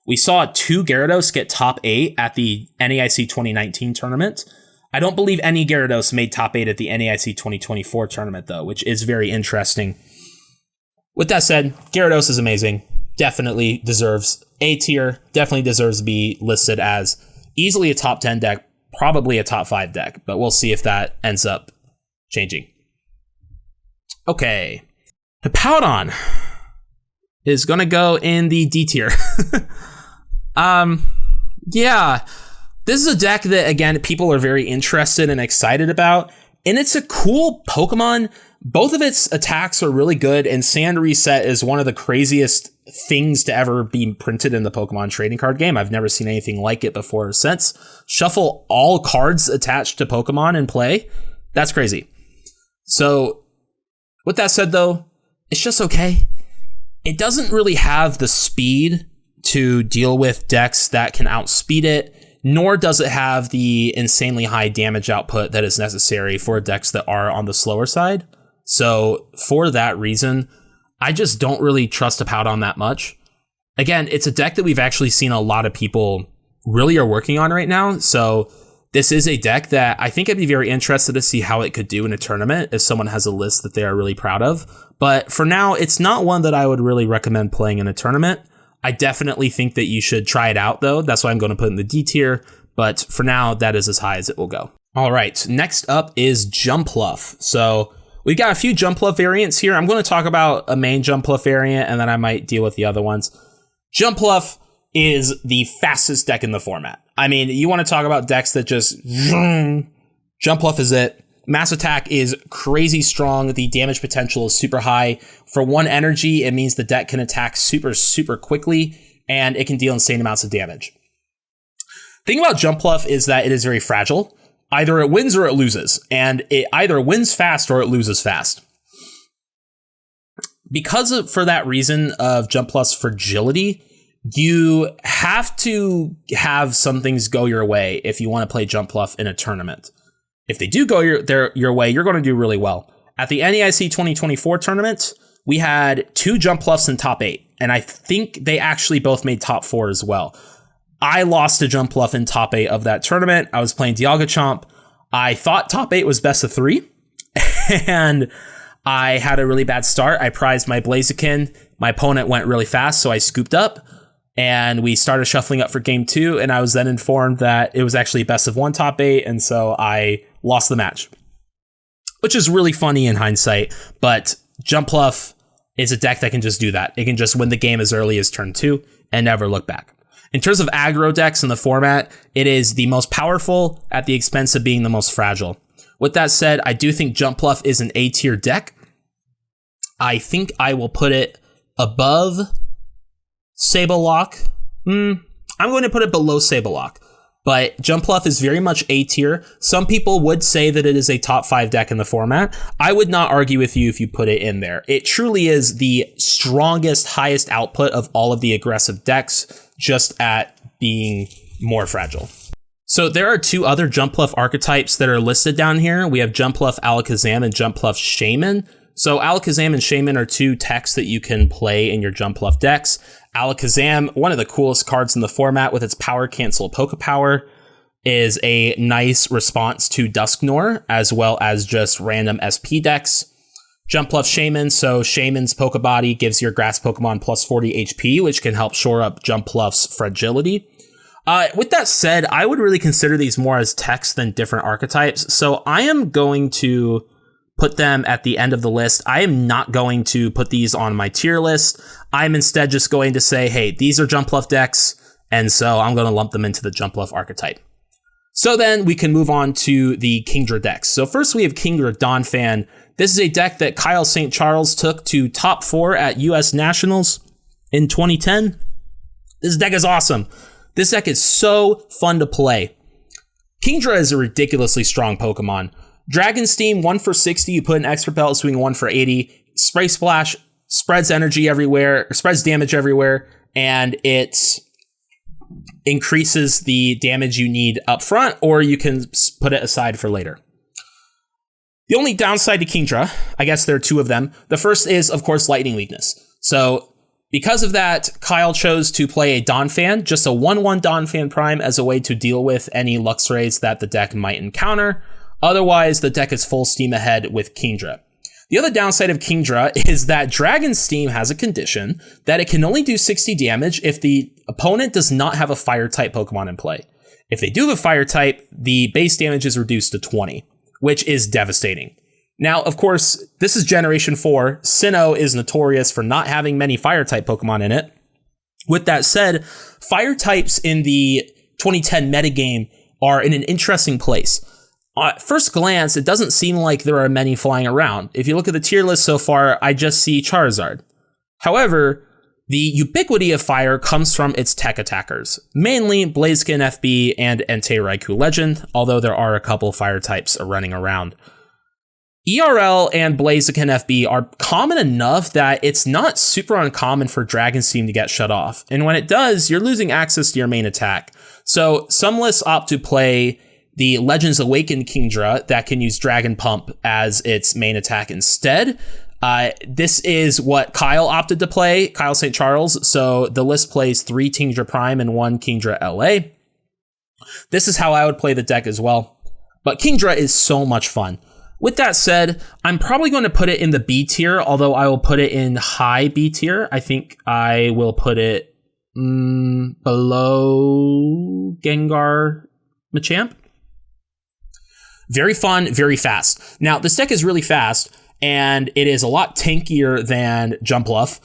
We saw 2 Gyarados get top 8 at the NAIC 2019 tournament. I don't believe any Gyarados made top 8 at the NAIC 2024 tournament, though, which is very interesting. With that said, Gyarados is amazing. Definitely deserves A tier. Definitely deserves to be listed as easily a top 10 deck, probably a top 5 deck, but we'll see if that ends up changing. Okay. Hippowdon is going to go in the D tier. Yeah. This is a deck that, again, people are very interested and excited about. and it's a cool Pokemon. Both of its attacks are really good, and Sand Reset is one of the craziest things to ever be printed in the Pokemon trading card game. I've never seen anything like it before or since. Shuffle all cards attached to Pokemon in play. That's crazy. So, with that said, though, it's just okay. It doesn't really have the speed to deal with decks that can outspeed it, nor does it have the insanely high damage output that is necessary for decks that are on the slower side. So for that reason, I just don't really trust Hippowdon that much. Again, it's a deck that we've actually seen a lot of people really are working on right now. So this is a deck that I think I'd be very interested to see how it could do in a tournament if someone has a list that they are really proud of. But for now, it's not one that I would really recommend playing in a tournament. I definitely think that you should try it out, though. That's why I'm going to put it in the D tier. But for now, that is as high as it will go. All right, next up is Jumpluff. So we've got a few Jumpluff variants here. I'm going to talk about a main Jumpluff variant, and then I might deal with the other ones. Jumpluff is the fastest deck in the format. I mean, you want to talk about decks that just... Jumpluff is it. Mass attack is crazy strong. The damage potential is super high. For 1 energy, it means the deck can attack super, super quickly, and it can deal insane amounts of damage. The thing about Jumpluff is that it is very fragile. Either it wins or it loses, and it either wins fast or it loses fast. For that reason of Jumpluff's fragility, you have to have some things go your way if you want to play Jumpluff in a tournament. If they do go your way, you're going to do really well. At the NEIC 2024 tournament, we had 2 Jumpluffs in top 8, and I think they actually both made top 4 as well. I lost to Jumpluff in top 8 of that tournament. I was playing Dialgachomp. I thought top 8 was best of 3, and I had a really bad start. I prized my Blaziken. My opponent went really fast, so I scooped up, and we started shuffling up for game 2, and I was then informed that it was actually best of 1 top 8, and so I lost the match, which is really funny in hindsight, but Jumpluff is a deck that can just do that. It can just win the game as early as turn 2 and never look back. In terms of aggro decks in the format, it is the most powerful at the expense of being the most fragile. With that said, I do think Jumpluff is an A-tier deck. I think I will put it above Sablelock. I'm going to put it below Sablelock. But Jumpluff is very much A tier. Some people would say that it is a top 5 deck in the format. I would not argue with you if you put it in there. It truly is the strongest, highest output of all of the aggressive decks, just at being more fragile. So there are 2 other Jumpluff archetypes that are listed down here. We have Jumpluff Alakazam and Jumpluff Shaman. So Alakazam and Shaman are 2 techs that you can play in your Jumpluff decks. Alakazam, one of the coolest cards in the format with its power cancel Poke Power, is a nice response to Dusknoir, as well as just random SP decks. Jumpluff Shaman, so Shaman's Poke Body gives your grass Pokemon plus 40 HP, which can help shore up Jumpluff's fragility. With that said, I would really consider these more as techs than different archetypes, so I am going to put them at the end of the list. I am not going to put these on my tier list. I'm instead just going to say, hey, these are Jumpluff decks, and so I'm going to lump them into the Jumpluff archetype. So then we can move on to the Kingdra decks. So first we have Kingdra Donphan. This is a deck that Kyle St. Charles took to top 4 at US Nationals in 2010. This deck is awesome. This deck is so fun to play. Kingdra is a ridiculously strong Pokemon. Dragon Steam, 1 for 60, you put an Expert Belt, swing 1 for 80. Spray Splash spreads energy everywhere, spreads damage everywhere, and it increases the damage you need up front, or you can put it aside for later. The only downside to Kingdra, I guess there are 2 of them. The first is, of course, lightning weakness. So because of that, Kyle chose to play a Donphan, just a 1/1 Donphan Prime, as a way to deal with any Luxrays that the deck might encounter. Otherwise, the deck is full steam ahead with Kingdra. The other downside of Kingdra is that Dragon Steam has a condition that it can only do 60 damage if the opponent does not have a Fire-type Pokemon in play. If they do have a Fire-type, the base damage is reduced to 20, which is devastating. Now, of course, this is Generation 4. Sinnoh is notorious for not having many Fire-type Pokemon in it. With that said, Fire-types in the 2010 metagame are in an interesting place. At first glance, it doesn't seem like there are many flying around. If you look at the tier list so far, I just see Charizard. However, the ubiquity of fire comes from its tech attackers, mainly Blaziken FB and Entei Raikou Legend, although there are a couple fire types running around. ERL and Blaziken FB are common enough that it's not super uncommon for Dragon Steam to get shut off, and when it does, you're losing access to your main attack. So some lists opt to play the Legends Awakened Kingdra that can use Dragon Pump as its main attack instead. This is what Kyle opted to play, Kyle St. Charles. So the list plays 3 Kingdra Prime and 1 Kingdra LA. This is how I would play the deck as well. But Kingdra is so much fun. With that said, I'm probably going to put it in the B tier, although I will put it in high B tier. I think I will put it below Gengar Machamp. Very fun, very fast. Now, this deck is really fast, and it is a lot tankier than Jumpluff.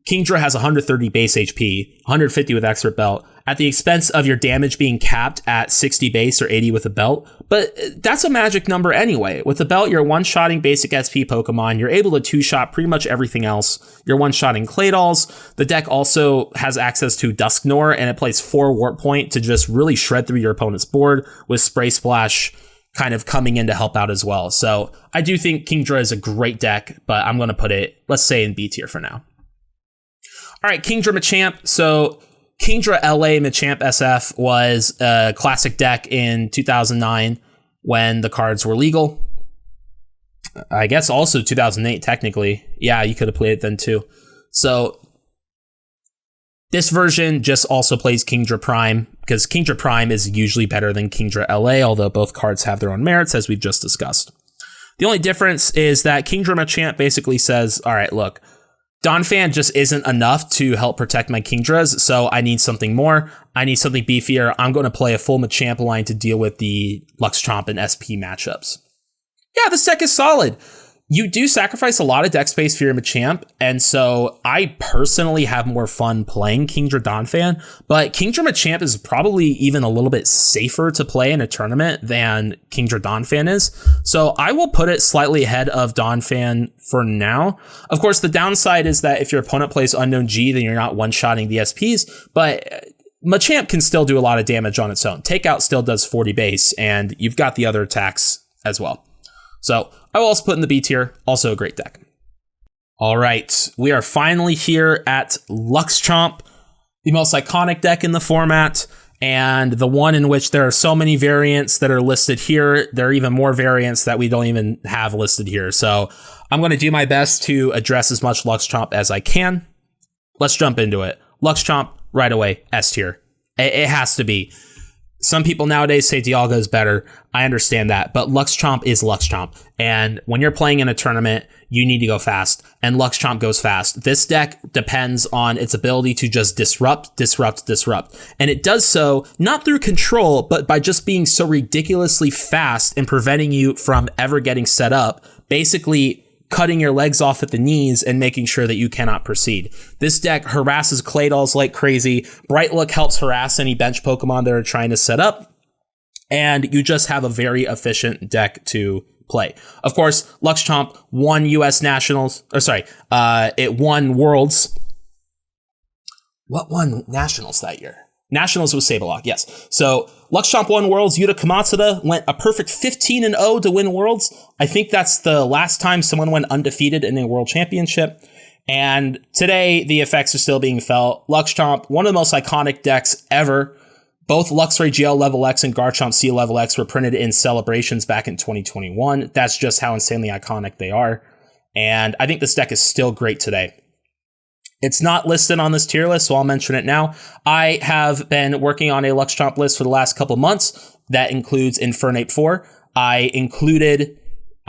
Kingdra has 130 base HP, 150 with expert belt, at the expense of your damage being capped at 60 base or 80 with a belt. But that's a magic number anyway. With the belt, you're one-shotting basic SP Pokemon. You're able to two-shot pretty much everything else. You're one-shotting Claydolls. The deck also has access to Dusknoir, and it plays 4 Warp Point to just really shred through your opponent's board, with Spray Splash kind of coming in to help out as well. So I do think Kingdra is a great deck, but I'm going to put it, let's say, in B tier for now. All right, Kingdra Machamp. So Kingdra LA Machamp SF was a classic deck in 2009 when the cards were legal. I guess also 2008, technically. Yeah, you could have played it then too. So this version just also plays Kingdra Prime, because Kingdra Prime is usually better than Kingdra LA, although both cards have their own merits, as we've just discussed. The only difference is that Kingdra Machamp basically says, all right, look, Donphan just isn't enough to help protect my Kingdras, so I need something more. I need something beefier. I'm going to play a full Machamp line to deal with the Luxchomp and SP matchups. Yeah, this deck is solid. You do sacrifice a lot of deck space for your Machamp, and so I personally have more fun playing Kingdra Donphan, but Kingdra Machamp is probably even a little bit safer to play in a tournament than Kingdra Donphan is, so I will put it slightly ahead of Donphan for now. Of course, the downside is that if your opponent plays Unknown G, then you're not one-shotting the SPs, but Machamp can still do a lot of damage on its own. Takeout still does 40 base, and you've got the other attacks as well. So I will also put in the B tier, also a great deck. All right, we are finally here at Luxchomp, the most iconic deck in the format, and the one in which there are so many variants that are listed here. There are even more variants that we don't even have listed here. So I'm going to do my best to address as much Luxchomp as I can. Let's jump into it. Luxchomp, right away, S tier. It has to be. Some people nowadays say Dialga is better. I understand that, but Luxchomp is Luxchomp. And when you're playing in a tournament, you need to go fast, and Luxchomp goes fast. This deck depends on its ability to just disrupt. And it does so not through control, but by just being so ridiculously fast and preventing you from ever getting set up, basically cutting your legs off at the knees and making sure that you cannot proceed. This deck harasses Claydolls like crazy. Bright Look helps harass any bench Pokemon that are trying to set up, and you just have a very efficient deck to play. Of course, Luxchomp won US Nationals, it won Worlds. What won Nationals that year? Nationals was Sablelock, yes. So Luxchomp won Worlds. Yuta Kamatsuda went a perfect 15-0 to win Worlds. I think that's the last time someone went undefeated in a World Championship. And today, the effects are still being felt. Luxchomp, one of the most iconic decks ever. Both Luxray GL Level X and Garchomp C Level X were printed in Celebrations back in 2021. That's just how insanely iconic they are. And I think this deck is still great today. It's not listed on this tier list, so I'll mention it now. I have been working on a Luxchomp list for the last couple months. That includes Infernape 4. I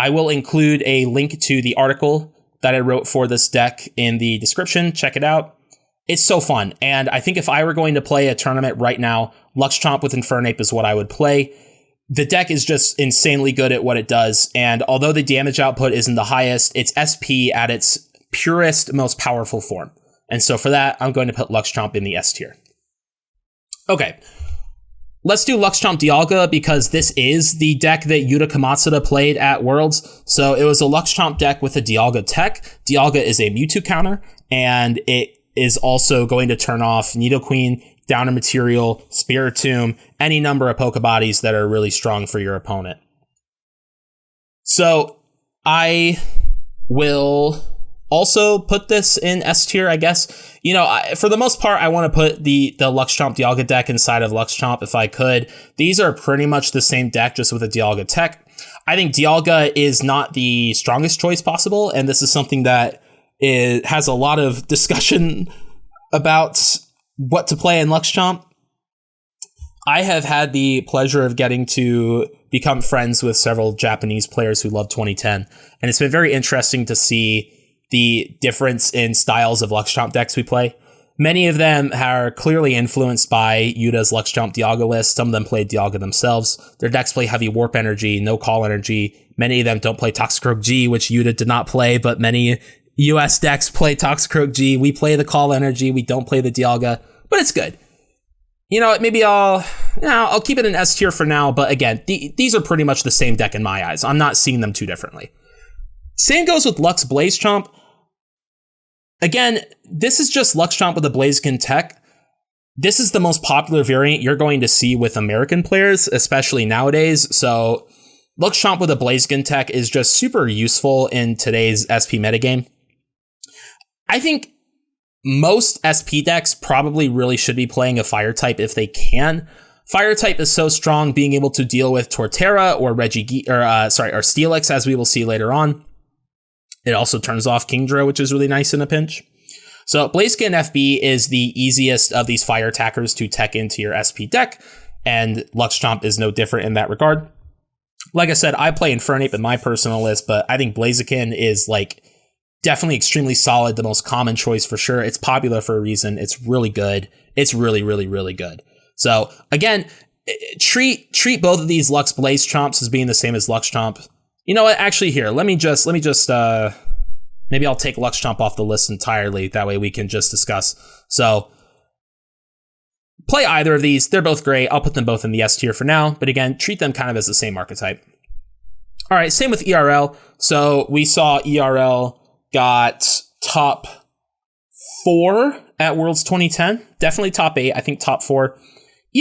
will include a link to the article that I wrote for this deck in the description. Check it out. It's so fun. And I think if I were going to play a tournament right now, Luxchomp with Infernape is what I would play. The deck is just insanely good at what it does. And although the damage output isn't the highest, it's SP at its purest, most powerful form. And so for that, I'm going to put Luxchomp in the S tier. Okay. let's do Luxchomp Dialga because this is the deck that Yuta Kamatsuda played at Worlds. So it was a Luxchomp deck with a Dialga tech. Dialga is a Mewtwo counter, and it is also going to turn off Nidoqueen, Downer Material, Spiritomb, any number of Pokebodies that are really strong for your opponent. So I will also put this in S tier, I guess. You know, for the most part, I want to put the Luxchomp Dialga deck inside of Luxchomp if I could. These are pretty much the same deck, just with a Dialga tech. I think Dialga is not the strongest choice possible, and this is something that has a lot of discussion about what to play in Luxchomp. I have had the pleasure of getting to become friends with several Japanese players who love 2010, and it's been very interesting to see the difference in styles of Luxchomp decks we play. Many of them are clearly influenced by Yuta's Luxchomp Dialga list. Some of them play Dialga themselves. Their decks play heavy Warp Energy, no Call Energy. Many of them don't play Toxicroak G, which Yuta did not play, but many US decks play Toxicroak G. We play the Call Energy. We don't play the Dialga, but it's good. You know, maybe I'll keep it in S tier for now, but again, these are pretty much the same deck in my eyes. I'm not seeing them too differently. Same goes with Lux Blazechomp. Again, this is just Luxchomp with a Blaziken tech. This is the most popular variant you're going to see with American players, especially nowadays. So Luxchomp with a Blaziken tech is just super useful in today's SP metagame. I think most SP decks probably really should be playing a Fire type if they can. Fire type is so strong, being able to deal with Torterra or Steelix, as we will see later on. It also turns off Kingdra, which is really nice in a pinch. So Blaziken FB is the easiest of these fire attackers to tech into your SP deck, and Luxchomp is no different in that regard. Like I said, I play Infernape in my personal list, but I think Blaziken is like definitely extremely solid, the most common choice for sure. It's popular for a reason. It's really good. It's really, really, really good. So again, treat both of these Lux Blazechomps as being the same as Luxchomp. You know what? Actually, here, let me just maybe I'll take Luxchomp off the list entirely. That way we can just discuss. So play either of these. They're both great. I'll put them both in the S tier for now. But again, treat them kind of as the same archetype. All right, same with ERL. So we saw ERL got top 4 at Worlds 2010. Definitely top 8. I think top 4.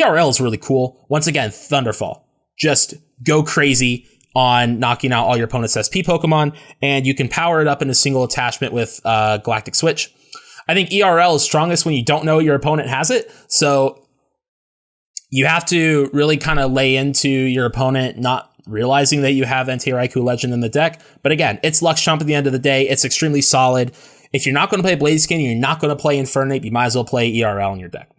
ERL is really cool. Once again, Thunderfall. Just go crazy on knocking out all your opponent's SP Pokemon, and you can power it up in a single attachment with Galactic Switch. I think ERL is strongest when you don't know your opponent has it, so you have to really kind of lay into your opponent not realizing that you have Entei-Raikou Legend in the deck. But again, it's Luxchomp at the end of the day. It's extremely solid. If you're not going to play Blaziken, you're not going to play Infernape, you might as well play ERL in your deck.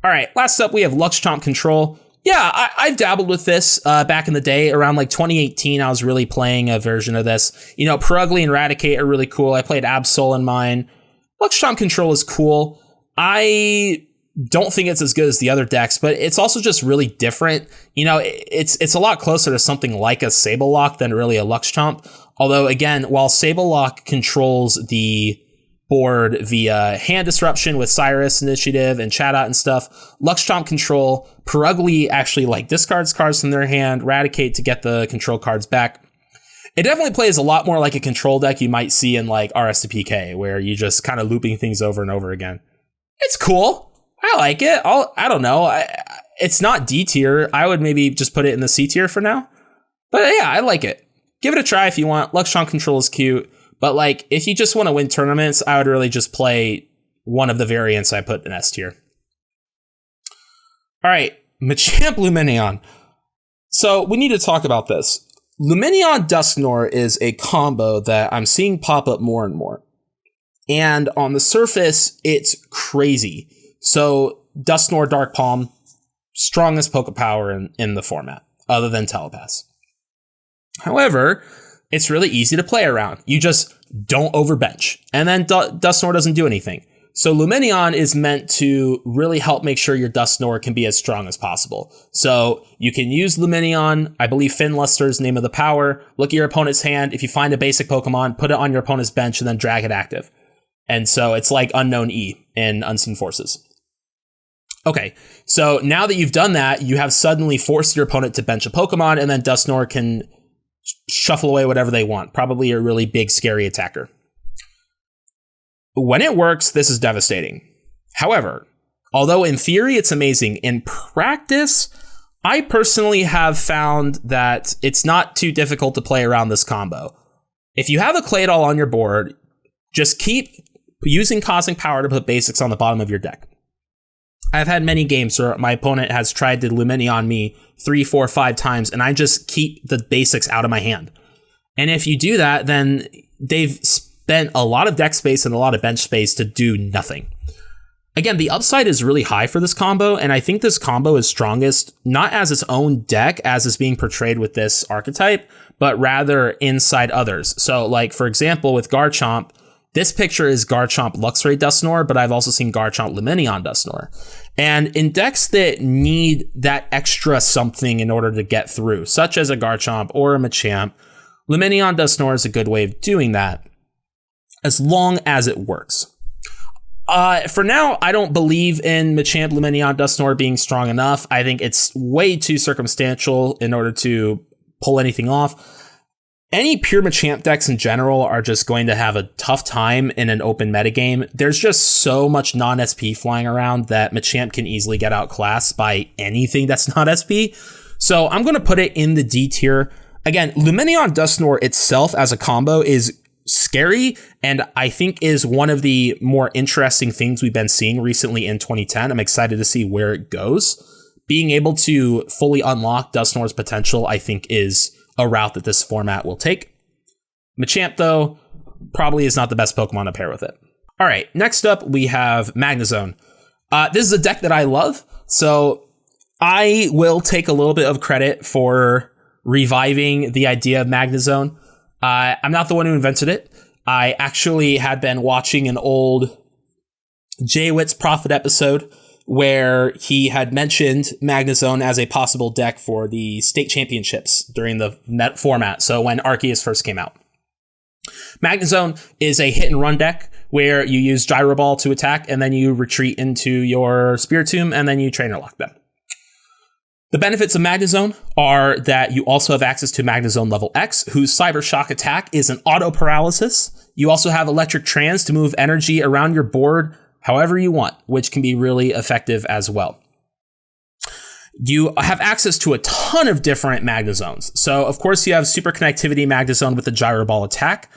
All right, last up we have Luxchomp Control. Yeah, I've dabbled with this back in the day. Around like 2018, I was really playing a version of this. You know, Purugly and Raticate are really cool. I played Absol in mine. Luxchomp Control is cool. I don't think it's as good as the other decks, but it's also just really different. You know, it's a lot closer to something like a Sablelock than really a Luxchomp. Although, again, while Sablelock controls the board via hand disruption with Cyrus Initiative and Chatot and stuff, Luxchomp Control, Purugly actually like discards cards from their hand, Raticate to get the control cards back. It definitely plays a lot more like a control deck you might see in like RS2PK, where you just kind of looping things over and over again. It's cool. I like it. I don't know. It's not D tier. I would maybe just put it in the C tier for now. But yeah, I like it. Give it a try if you want. Luxchomp Control is cute. But like, if you just want to win tournaments, I would really just play one of the variants I put in S tier. All right, Machamp Lumineon. So we need to talk about this. Lumineon Dusknoir is a combo that I'm seeing pop up more and more. And on the surface, it's crazy. So Dusknoir Dark Palm, strongest Pokepower in the format, other than Telepass. However, it's really easy to play around. You just don't overbench. And then Dusknoir doesn't do anything. So Lumineon is meant to really help make sure your Dusknoir can be as strong as possible. So you can use Lumineon. I believe Finluster's name of the power. Look at your opponent's hand. If you find a basic Pokemon, put it on your opponent's bench and then drag it active. And so it's like Unknown E in Unseen Forces. Okay, so now that you've done that, you have suddenly forced your opponent to bench a Pokemon, and then Dusknoir can shuffle away whatever they want. Probably a really big, scary attacker. When it works, this is devastating. However, although in theory it's amazing, in practice, I personally have found that it's not too difficult to play around this combo. If you have a Claydol on your board, just keep using Cosmic Power to put basics on the bottom of your deck. I've had many games where my opponent has tried to Lumineon me 3, 4, 5 times, and I just keep the basics out of my hand. And if you do that, then they've spent a lot of deck space and a lot of bench space to do nothing. Again, the upside is really high for this combo, and I think this combo is strongest not as its own deck as is being portrayed with this archetype, but rather inside others. So, like, for example, with Garchomp, this picture is Garchomp Luxray Dusknoir, but I've also seen Garchomp Lumineon Dusknoir. And in decks that need that extra something in order to get through, such as a Garchomp or a Machamp, Lumineon Dusknoir is a good way of doing that, as long as it works. For now, I don't believe in Machamp Lumineon Dusknoir being strong enough. I think it's way too circumstantial in order to pull anything off. Any pure Machamp decks in general are just going to have a tough time in an open metagame. There's just so much non-SP flying around that Machamp can easily get outclassed by anything that's not SP. So I'm going to put it in the D tier. Again, Lumineon Dusknoir itself as a combo is scary, and I think is one of the more interesting things we've been seeing recently in 2010. I'm excited to see where it goes. Being able to fully unlock Dusknoir's potential, I think, is a route that this format will take. Machamp, though, probably is not the best Pokemon to pair with it. All right, next up, we have Magnezone. This is a deck that I love, so I will take a little bit of credit for reviving the idea of Magnezone. I'm not the one who invented it. I actually had been watching an old Jay-Witt's Prophet episode where he had mentioned Magnezone as a possible deck for the state championships during the Met format, so when Arceus first came out. Magnezone is a hit and run deck where you use Gyro Ball to attack, and then you retreat into your Spiritomb, and then you Trainer Lock them. The benefits of Magnezone are that you also have access to Magnezone level X, whose Cyber Shock attack is an auto paralysis. You also have Electric Trance to move energy around your board however you want, which can be really effective as well. You have access to a ton of different Magnezones. So, of course, you have Super Connectivity Magnezone with the Gyro Ball attack.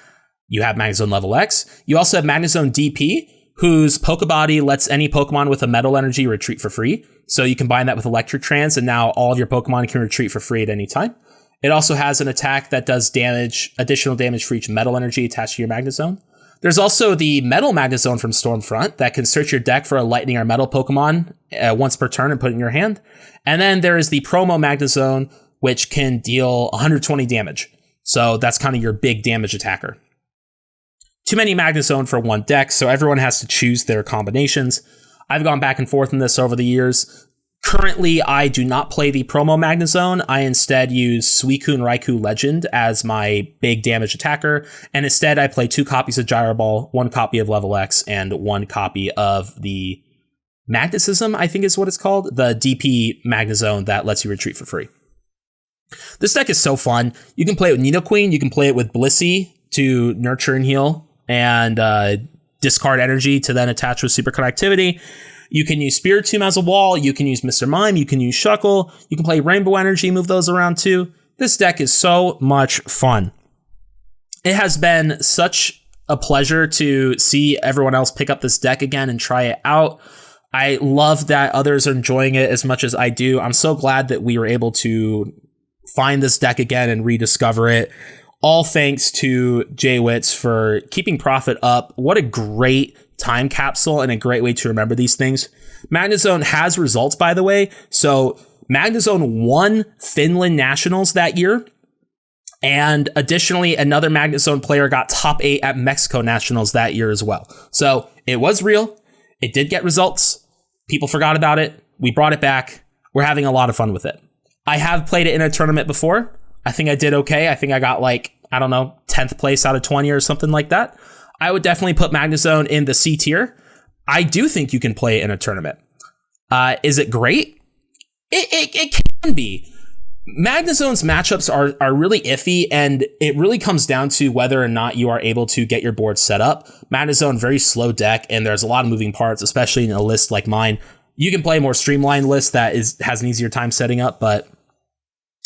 You have Magnezone level X. You also have Magnezone DP, whose Pokebody lets any Pokemon with a Metal Energy retreat for free. So you combine that with Electric Trance, and now all of your Pokemon can retreat for free at any time. It also has an attack that does damage, additional damage for each Metal Energy attached to your Magnezone. There's also the Metal Magnezone from Stormfront that can search your deck for a Lightning or Metal Pokemon once per turn and put it in your hand. And then there is the Promo Magnezone, which can deal 120 damage. So that's kind of your big damage attacker. Too many Magnezone for one deck, so everyone has to choose their combinations. I've gone back and forth in this over the years. Currently, I do not play the Promo Magnezone. I instead use Suicune Raikou Legend as my big damage attacker, and instead I play 2 copies of Gyro Ball, 1 copy of Level X, and 1 copy of the Magnetism, I think is what it's called, the DP Magnezone that lets you retreat for free. This deck is so fun. You can play it with Nidoqueen, you can play it with Blissey to nurture and heal, and discard energy to then attach with Super Connectivity. You can use Spiritomb as a wall, you can use Mr. Mime, you can use Shuckle, you can play Rainbow Energy, move those around too. This deck is so much fun. It has been such a pleasure to see everyone else pick up this deck again and try it out. I love that others are enjoying it as much as I do. I'm so glad that we were able to find this deck again and rediscover it. All thanks to Jay-Witz for keeping Prophet up. What a great time capsule and a great way to remember these things. Magnezone has results, by the way. So Magnezone won Finland Nationals that year. And additionally, another Magnezone player got top 8 at Mexico Nationals that year as well. So it was real. It did get results. People forgot about it. We brought it back. We're having a lot of fun with it. I have played it in a tournament before. I think I did okay. I think I got 10th place out of 20 or something like that. I would definitely put Magnezone in the C tier. I do think you can play it in a tournament. Is it great? It can be. Magnezone's matchups are really iffy, and it really comes down to whether or not you are able to get your board set up. Magnezone, very slow deck, and there's a lot of moving parts, especially in a list like mine. You can play a more streamlined list that has an easier time setting up, but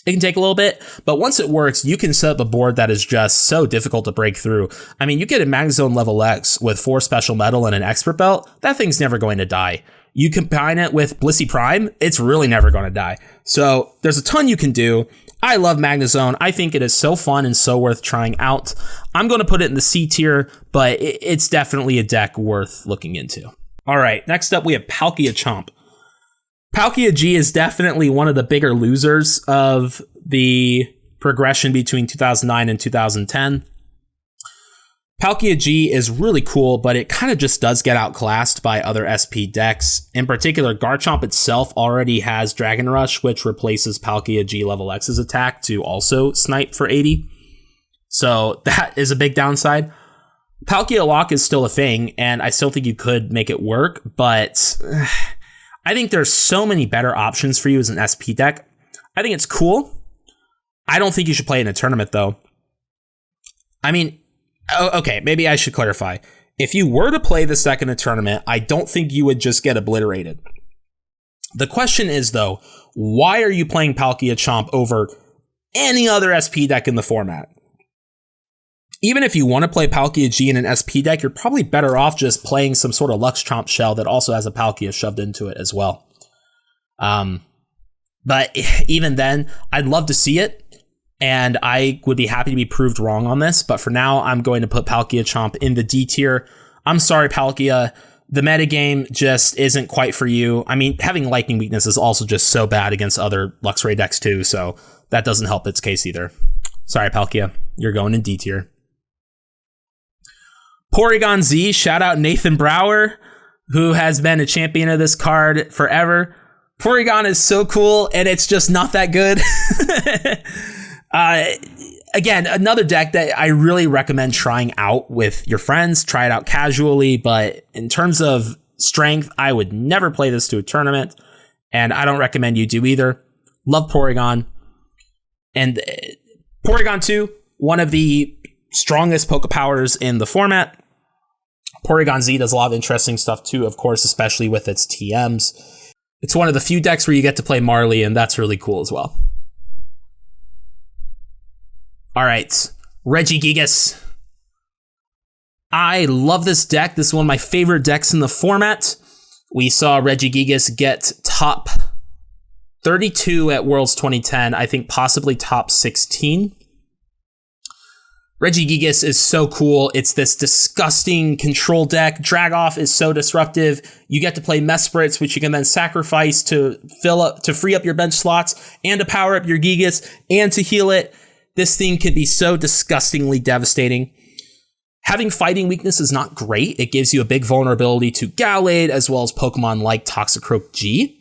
it can take a little bit. But once it works, you can set up a board that is just so difficult to break through. I mean, you get a Magnezone level X with 4 special metal and an expert belt, that thing's never going to die. You combine it with Blissey Prime, it's really never going to die. So there's a ton you can do. I love Magnezone. I think it is so fun and so worth trying out. I'm going to put it in the C tier, but it's definitely a deck worth looking into. All right, next up we have Palkia-Chomp. Palkia-G is definitely one of the bigger losers of the progression between 2009 and 2010. Palkia-G is really cool, but it kind of just does get outclassed by other SP decks. In particular, Garchomp itself already has Dragon Rush, which replaces Palkia-G level X's attack to also snipe for 80. So that is a big downside. Palkia Lock is still a thing, and I still think you could make it work, but I think there's so many better options for you as an SP deck. I think it's cool. I don't think you should play it in a tournament, though. I mean, okay, maybe I should clarify. If you were to play this deck in a tournament, I don't think you would just get obliterated. The question is, though, why are you playing Palkia-Chomp over any other SP deck in the format? Even if you want to play Palkia-G in an SP deck, you're probably better off just playing some sort of Luxchomp shell that also has a Palkia shoved into it as well. But even then, I'd love to see it. And I would be happy to be proved wrong on this, but for now, I'm going to put Palkia-Chomp in the D tier. I'm sorry, Palkia. The metagame just isn't quite for you. I mean, having Lightning Weakness is also just so bad against other Luxray decks too, so that doesn't help its case either. Sorry, Palkia. You're going in D tier. Porygon-Z, shout out Nathan Brower, who has been a champion of this card forever. Porygon is so cool, and it's just not that good. Again, another deck that I really recommend trying out with your friends. Try it out casually, but in terms of strength, I would never play this to a tournament, and I don't recommend you do either. Love Porygon. And Porygon 2, one of the strongest Pokepowers in the format. Porygon-Z does a lot of interesting stuff too, of course, especially with its TMs. It's one of the few decks where you get to play Marley, and that's really cool as well. All right, Regigigas. I love this deck. This is one of my favorite decks in the format. We saw Regigigas get top 32 at Worlds 2010. I think possibly top 16. Regigigas is so cool. It's this disgusting control deck. Dragoff is so disruptive. You get to play Mespritz, which you can then sacrifice to free up your bench slots and to power up your Gigas and to heal it. This thing can be so disgustingly devastating. Having fighting weakness is not great. It gives you a big vulnerability to Gallade as well as Pokemon like Toxicroak G.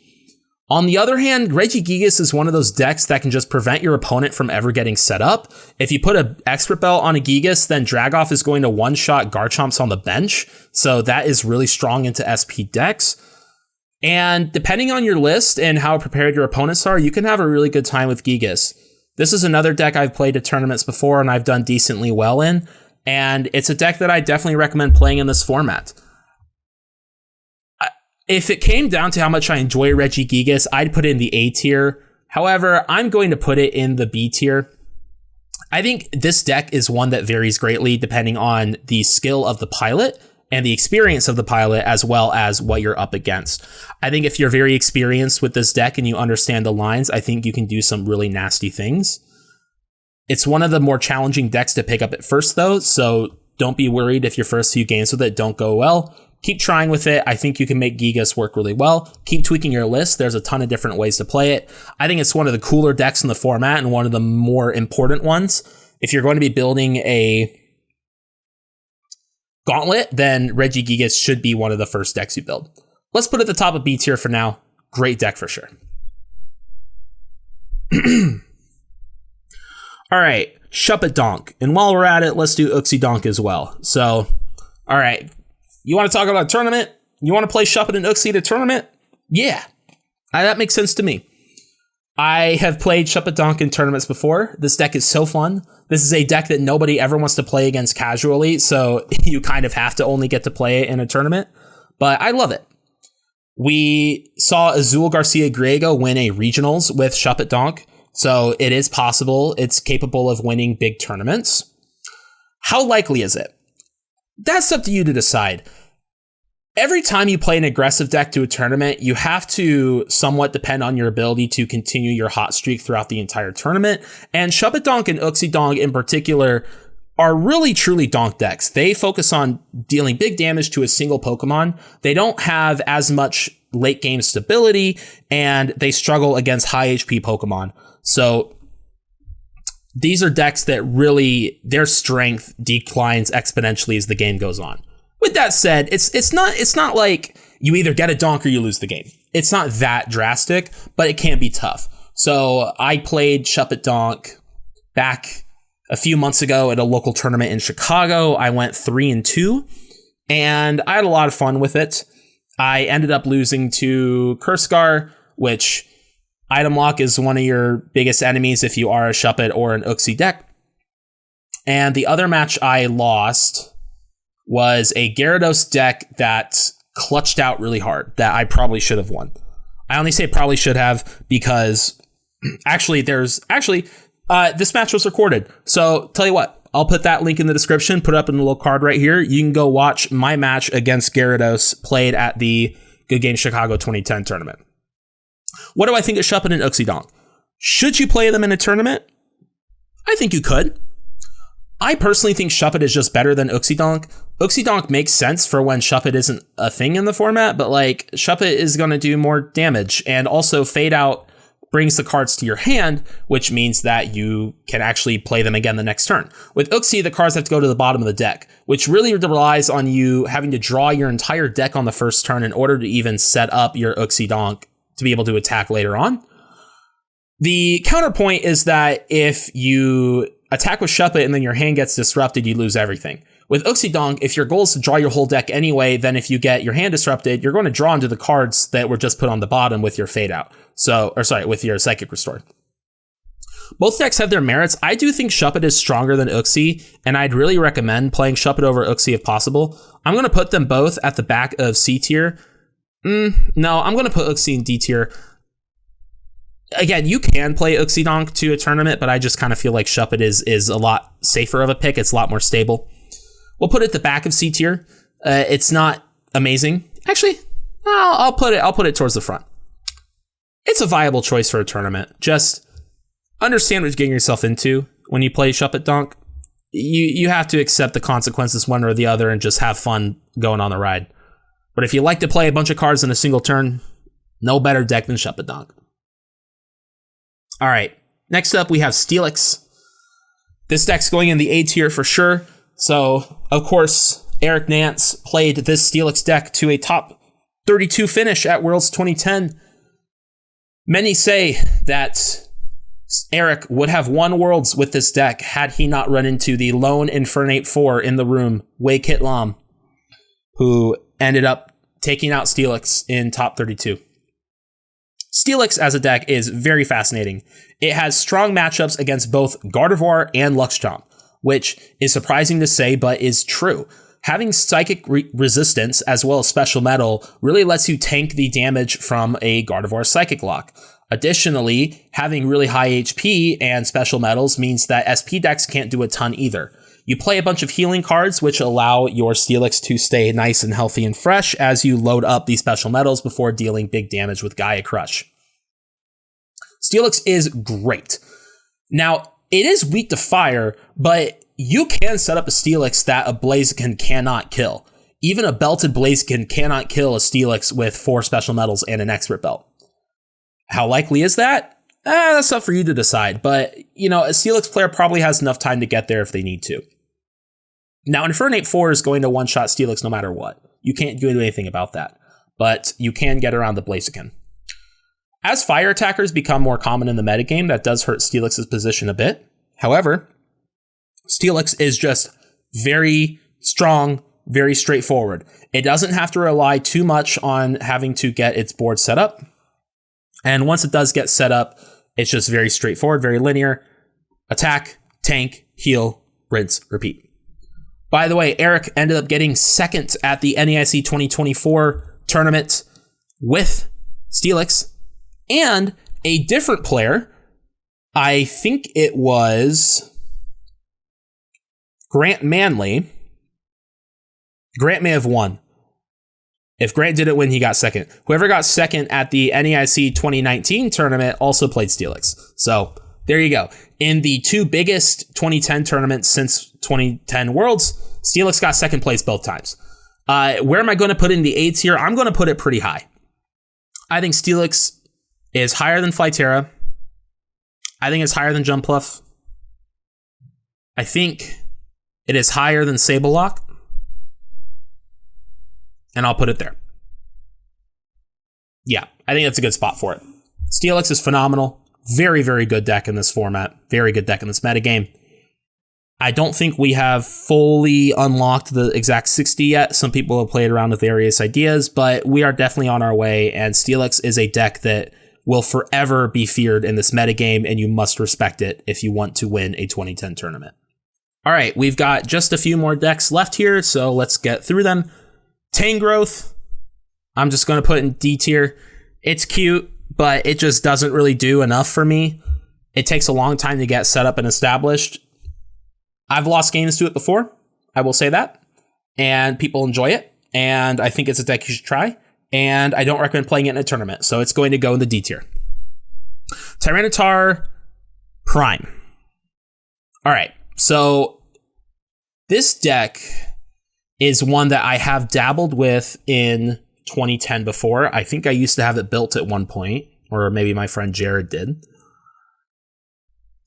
On the other hand, Regigigas is one of those decks that can just prevent your opponent from ever getting set up. If you put an Expert Belt on a Gigas, then Dragoff is going to one-shot Garchomps on the bench, so that is really strong into SP decks. And depending on your list and how prepared your opponents are, you can have a really good time with Gigas. This is another deck I've played at tournaments before and I've done decently well in, and it's a deck that I definitely recommend playing in this format. If it came down to how much I enjoy Regigigas, I'd put it in the A tier. However, I'm going to put it in the B tier. I think this deck is one that varies greatly depending on the skill of the pilot and the experience of the pilot, as well as what you're up against. I think if you're very experienced with this deck and you understand the lines, I think you can do some really nasty things. It's one of the more challenging decks to pick up at first, though, so don't be worried if your first few games with it don't go well. Keep trying with it. I think you can make Gigas work really well. Keep tweaking your list. There's a ton of different ways to play it. I think it's one of the cooler decks in the format and one of the more important ones. If you're going to be building a gauntlet, then Regigigas should be one of the first decks you build. Let's put it at the top of B tier for now. Great deck for sure. All right, Shuppet-Donk. And while we're at it, let's do Uxie-Donk as well. So, all right. You want to talk about a tournament? You want to play Shuppet and Uxie at a tournament? Yeah, that makes sense to me. I have played Hippowdon in tournaments before. This deck is so fun. This is a deck that nobody ever wants to play against casually, so you kind of have to only get to play it in a tournament. But I love it. We saw Azul Garcia Griego win a regionals with Hippowdon, so it is possible. It's capable of winning big tournaments. How likely is it? That's up to you to decide. Every time you play an aggressive deck to a tournament, you have to somewhat depend on your ability to continue your hot streak throughout the entire tournament. And Hippowdon and Uxie in particular are really truly donk decks. They focus on dealing big damage to a single Pokemon. They don't have as much late game stability, and they struggle against high HP Pokemon. So these are decks that really, their strength declines exponentially as the game goes on. With that said, it's not like you either get a donk or you lose the game. It's not that drastic, but it can be tough. So I played Hippowdon back a few months ago at a local tournament in Chicago. I went 3-2, and I had a lot of fun with it. I ended up losing to Cursegar, which item lock is one of your biggest enemies if you are a Shuppet or an Uxie deck. And the other match I lost was a Gyarados deck that clutched out really hard that I probably should have won. I only say probably should have because this match was recorded. So tell you what, I'll put that link in the description, put it up in the little card right here. You can go watch my match against Gyarados played at the Good Game Chicago 2010 tournament. What do I think of Shuppet and Uxie? Should you play them in a tournament? I think you could. I personally think Shuppet is just better than Uxie. Uxie makes sense for when Shuppet isn't a thing in the format, but like Shuppet is going to do more damage, and also Fade Out brings the cards to your hand, which means that you can actually play them again the next turn. With Uxie, the cards have to go to the bottom of the deck, which really relies on you having to draw your entire deck on the first turn in order to even set up your Uxie to be able to attack later on. The counterpoint is that if you attack with Shuppet and then your hand gets disrupted, you lose everything. With Uxie, if your goal is to draw your whole deck anyway, then if you get your hand disrupted, you're going to draw into the cards that were just put on the bottom with your Fade Out. With your Psychic Restore. Both decks have their merits. I do think Shuppet is stronger than Uxie, and I'd really recommend playing Shuppet over Uxie if possible. I'm going to put them both at the back of C tier. No, I'm going to put Uxie in D tier. Again, you can play Uxie to a tournament, but I just kind of feel like Shuppet is a lot safer of a pick. It's a lot more stable. We'll put it at the back of C tier. It's not amazing. Actually, I'll put it towards the front. It's a viable choice for a tournament. Just understand what you're getting yourself into when you play Hippowdon. You have to accept the consequences one or the other and just have fun going on the ride. But if you like to play a bunch of cards in a single turn, no better deck than Hippowdon. All right, next up we have Steelix. This deck's going in the A tier for sure. So, of course, Eric Nance played this Steelix deck to a top 32 finish at Worlds 2010. Many say that Eric would have won Worlds with this deck had he not run into the lone Infernape 4 in the room, Wei Kit Lam, who ended up taking out Steelix in top 32. Steelix as a deck is very fascinating. It has strong matchups against both Gardevoir and Luxchomp, which is surprising to say, but is true. Having psychic resistance as well as special metal really lets you tank the damage from a Gardevoir Psychic Lock. Additionally, having really high HP and special metals means that SP decks can't do a ton either. You play a bunch of healing cards, which allow your Steelix to stay nice and healthy and fresh as you load up these special metals before dealing big damage with Gaia Crush. Steelix is great. Now, it is weak to fire, but you can set up a Steelix that a Blaziken cannot kill. Even a belted Blaziken cannot kill a Steelix with 4 special metals and an expert belt. How likely is that? That's up for you to decide, but, a Steelix player probably has enough time to get there if they need to. Now, Infernape 4 is going to one-shot Steelix no matter what. You can't do anything about that, but you can get around the Blaziken. As fire attackers become more common in the metagame, that does hurt Steelix's position a bit. However, Steelix is just very strong, very straightforward. It doesn't have to rely too much on having to get its board set up. And once it does get set up, it's just very straightforward, very linear. Attack, tank, heal, rinse, repeat. By the way, Eric ended up getting second at the NAIC 2024 tournament with Steelix, and a different player, I think it was Grant Manley. Grant may have won. If Grant didn't win, he got second. Whoever got second at the NAIC 2019 tournament also played Steelix. So there you go. In the two biggest 2010 tournaments since 2010 Worlds, Steelix got second place both times. Where am I going to put in the A tier? I'm going to put it pretty high. I think Steelix is higher than Flyterra. I think it's higher than Jumpluff. I think it is higher than Sablelock. And I'll put it there. Yeah, I think that's a good spot for it. Steelix is phenomenal. Very, very good deck in this format. Very good deck in this metagame. I don't think we have fully unlocked the exact 60 yet. Some people have played around with various ideas, but we are definitely on our way, and Steelix is a deck that will forever be feared in this metagame, and you must respect it if you want to win a 2010 tournament. All right, we've got just a few more decks left here, so let's get through them. Tangrowth, I'm just going to put in D tier. It's cute, but it just doesn't really do enough for me. It takes a long time to get set up and established. I've lost games to it before, I will say that, and people enjoy it, and I think it's a deck you should try, and I don't recommend playing it in a tournament, so it's going to go in the D tier. Tyranitar Prime. All right, so this deck is one that I have dabbled with in 2010 before. I think I used to have it built at one point, or maybe my friend Jared did.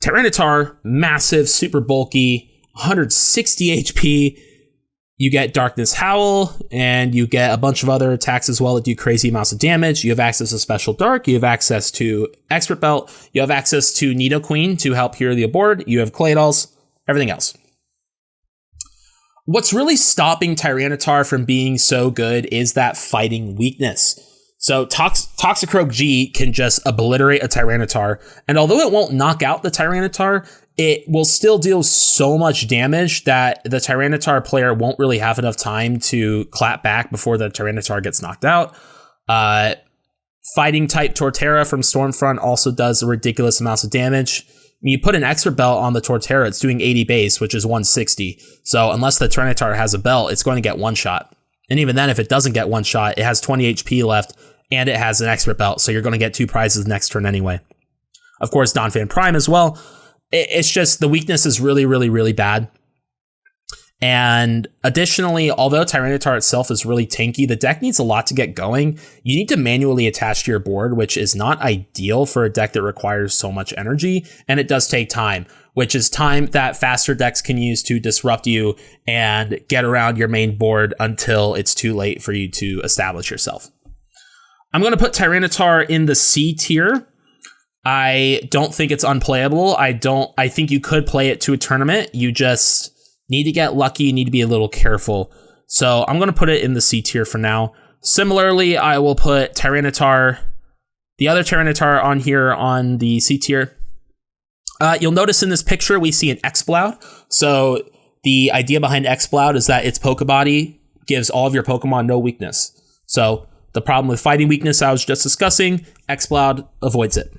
Tyranitar, massive, super bulky, 160 HP. You get Darkness Howl, and you get a bunch of other attacks as well that do crazy amounts of damage. You have access to Special Dark. You have access to Expert Belt. You have access to Nidoqueen to help hero the board. You have Claydolls, everything else. What's really stopping Tyranitar from being so good is that fighting weakness. So Toxicroak G can just obliterate a Tyranitar, and although it won't knock out the Tyranitar, it will still deal so much damage that the Tyranitar player won't really have enough time to clap back before the Tyranitar gets knocked out. Fighting type Torterra from Stormfront also does ridiculous amounts of damage. You put an Expert Belt on the Torterra, it's doing 80 base, which is 160. So unless the Tyranitar has a belt, it's going to get one shot. And even then, if it doesn't get one shot, it has 20 HP left, and it has an Expert Belt, so you're going to get two prizes next turn anyway. Of course, Donphan Prime as well. It's just the weakness is really, really, really bad. And additionally, although Tyranitar itself is really tanky, the deck needs a lot to get going. You need to manually attach to your board, which is not ideal for a deck that requires so much energy, and it does take time, which is time that faster decks can use to disrupt you and get around your main board until it's too late for you to establish yourself. I'm going to put Tyranitar in the C tier. I don't think it's unplayable. I think you could play it to a tournament. You just need to get lucky. You need to be a little careful. So I'm going to put it in the C tier for now. Similarly, I will put Tyranitar, the other Tyranitar on here on the C tier. You'll notice in this picture, we see an Exploud. So the idea behind Exploud is that its Pokebody gives all of your Pokemon no weakness. So the problem with fighting weakness I was just discussing, Exploud avoids it.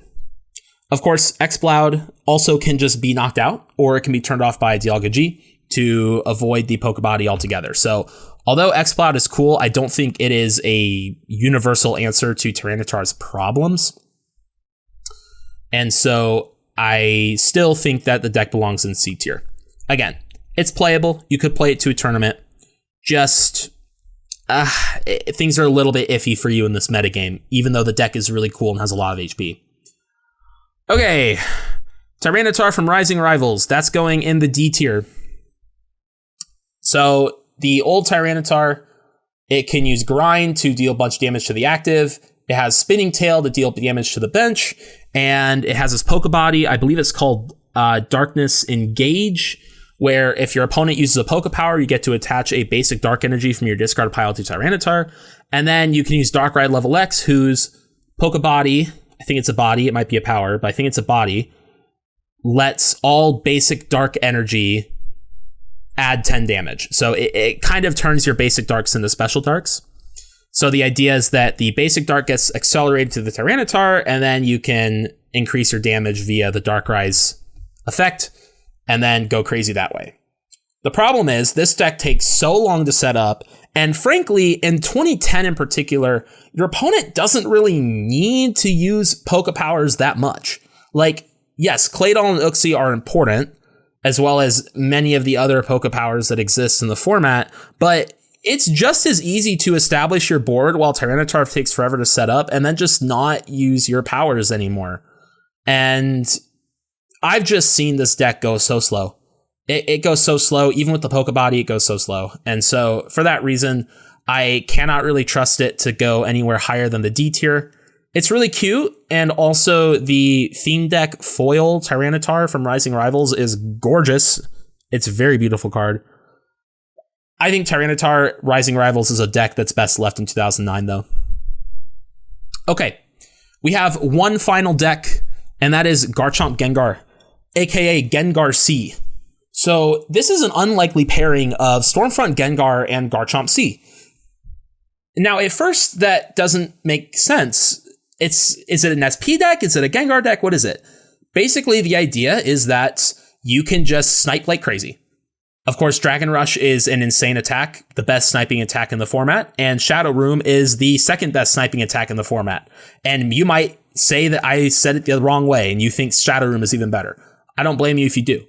Of course, Exploud also can just be knocked out, or it can be turned off by Dialga G to avoid the Pokebody altogether. So although Exploud is cool, I don't think it is a universal answer to Tyranitar's problems. And so I still think that the deck belongs in C tier. Again, it's playable. You could play it to a tournament. Just things are a little bit iffy for you in this metagame, even though the deck is really cool and has a lot of HP. Okay, Tyranitar from Rising Rivals. That's going in the D tier. So the old Tyranitar, it can use Grind to deal a bunch of damage to the active. It has Spinning Tail to deal damage to the bench. And it has this Pokebody, I believe it's called Darkness Engage, where if your opponent uses a Poke Power, you get to attach a basic Dark Energy from your discard pile to Tyranitar. And then you can use Darkrai level X, whose Poke Body, I think it's a body, it might be a power, but I think it's a body, lets all basic Dark Energy add 10 damage. So it kind of turns your basic Darks into special Darks. So the idea is that the basic Dark gets accelerated to the Tyranitar, and then you can increase your damage via the Darkrai's effect, and then go crazy that way. The problem is, this deck takes so long to set up, and frankly, in 2010 in particular, your opponent doesn't really need to use Poke Powers that much. Like, yes, Claydol and Uxie are important, as well as many of the other Poke Powers that exist in the format, but it's just as easy to establish your board while Tyranitar takes forever to set up, and then just not use your powers anymore. And I've just seen this deck go so slow. It goes so slow, even with the Poke Body, it goes so slow. And so for that reason, I cannot really trust it to go anywhere higher than the D tier. It's really cute, and also the theme deck foil Tyranitar from Rising Rivals is gorgeous. It's a very beautiful card. I think Tyranitar Rising Rivals is a deck that's best left in 2009, though. Okay, we have one final deck, and that is Garchomp Gengar, aka Gengar C. So this is an unlikely pairing of Stormfront Gengar and Garchomp C. Now, at first, that doesn't make sense. Is it an SP deck? Is it a Gengar deck? What is it? Basically, the idea is that you can just snipe like crazy. Of course, Dragon Rush is an insane attack, the best sniping attack in the format, and Shadow Room is the second best sniping attack in the format. And you might say that I said it the wrong way and you think Shadow Room is even better. I don't blame you if you do.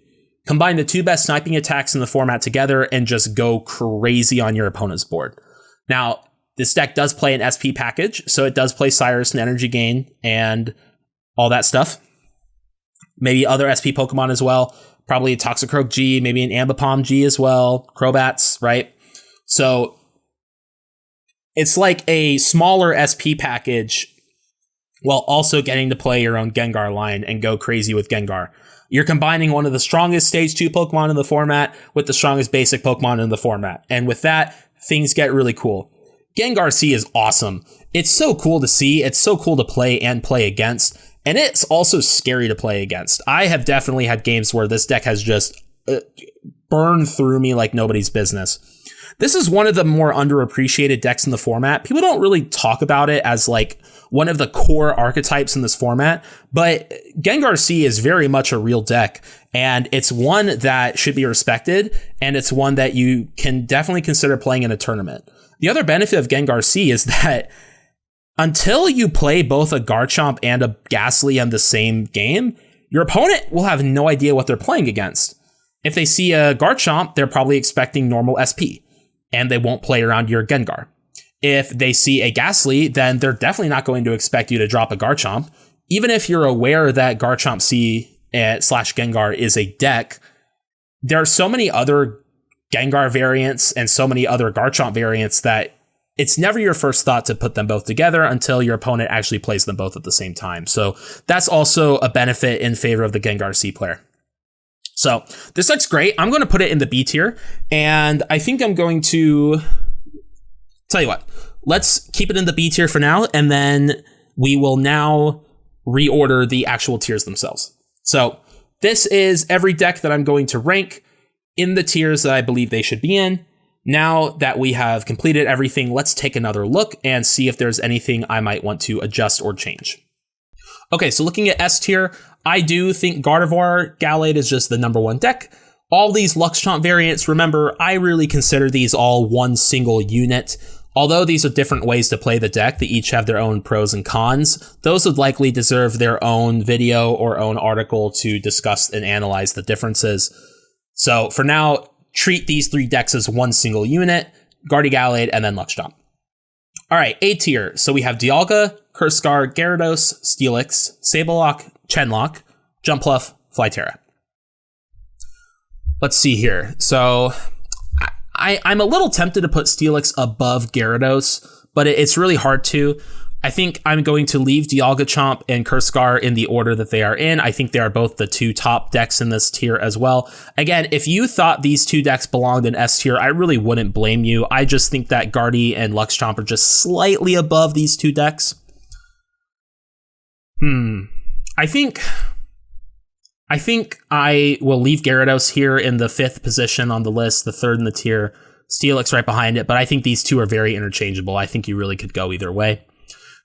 Combine the two best sniping attacks in the format together and just go crazy on your opponent's board. Now, this deck does play an SP package, so it does play Cyrus and Energy Gain and all that stuff. Maybe other SP Pokemon as well. Probably a Toxicroak G, maybe an Ambipom G as well. Crobats, right? So it's like a smaller SP package while also getting to play your own Gengar line and go crazy with Gengar. You're combining one of the strongest Stage 2 Pokemon in the format with the strongest basic Pokemon in the format. And with that, things get really cool. Gengar C is awesome. It's so cool to see. It's so cool to play and play against. And it's also scary to play against. I have definitely had games where this deck has just burned through me like nobody's business. This is one of the more underappreciated decks in the format. People don't really talk about it as like one of the core archetypes in this format, but Gengar C is very much a real deck, and it's one that should be respected, and it's one that you can definitely consider playing in a tournament. The other benefit of Gengar C is that until you play both a Garchomp and a Ghastly in the same game, your opponent will have no idea what they're playing against. If they see a Garchomp, they're probably expecting normal SP, and they won't play around your Gengar. If they see a Ghastly, then they're definitely not going to expect you to drop a Garchomp. Even if you're aware that Garchomp C / Gengar is a deck, there are so many other Gengar variants and so many other Garchomp variants that it's never your first thought to put them both together until your opponent actually plays them both at the same time. So that's also a benefit in favor of the Gengar C player. So this deck's great. I'm going to put it in the B tier, and I think I'm going to tell you what, let's keep it in the B tier for now, and then we will now reorder the actual tiers themselves. So this is every deck that I'm going to rank in the tiers that I believe they should be in. Now that we have completed everything, let's take another look and see if there's anything I might want to adjust or change. Okay, so looking at S tier, I do think Gardevoir Gallade is just the number one deck. All these Luxchomp variants, remember, I really consider these all one single unit. Although these are different ways to play the deck, they each have their own pros and cons. Those would likely deserve their own video or own article to discuss and analyze the differences. So for now, treat these three decks as one single unit, Gardy Gallade, and then Luxchomp. All right, A tier. So we have Dialga, Cursegar, Gyarados, Steelix, Sablelock, Chenlock, Jumpluff, Flyterra. Let's see here. So I'm a little tempted to put Steelix above Gyarados, but it's really hard to. I think I'm going to leave Dialgachomp and Cursegar in the order that they are in. I think they are both the 2 top decks in this tier as well. Again, if you thought these 2 decks belonged in S tier, I really wouldn't blame you. I just think that Gardy and Luxchomp are just slightly above these 2 decks. I think I will leave Gyarados here in the 5th position on the list, the 3rd in the tier. Steelix right behind it, but I think these 2 are very interchangeable. I think you really could go either way.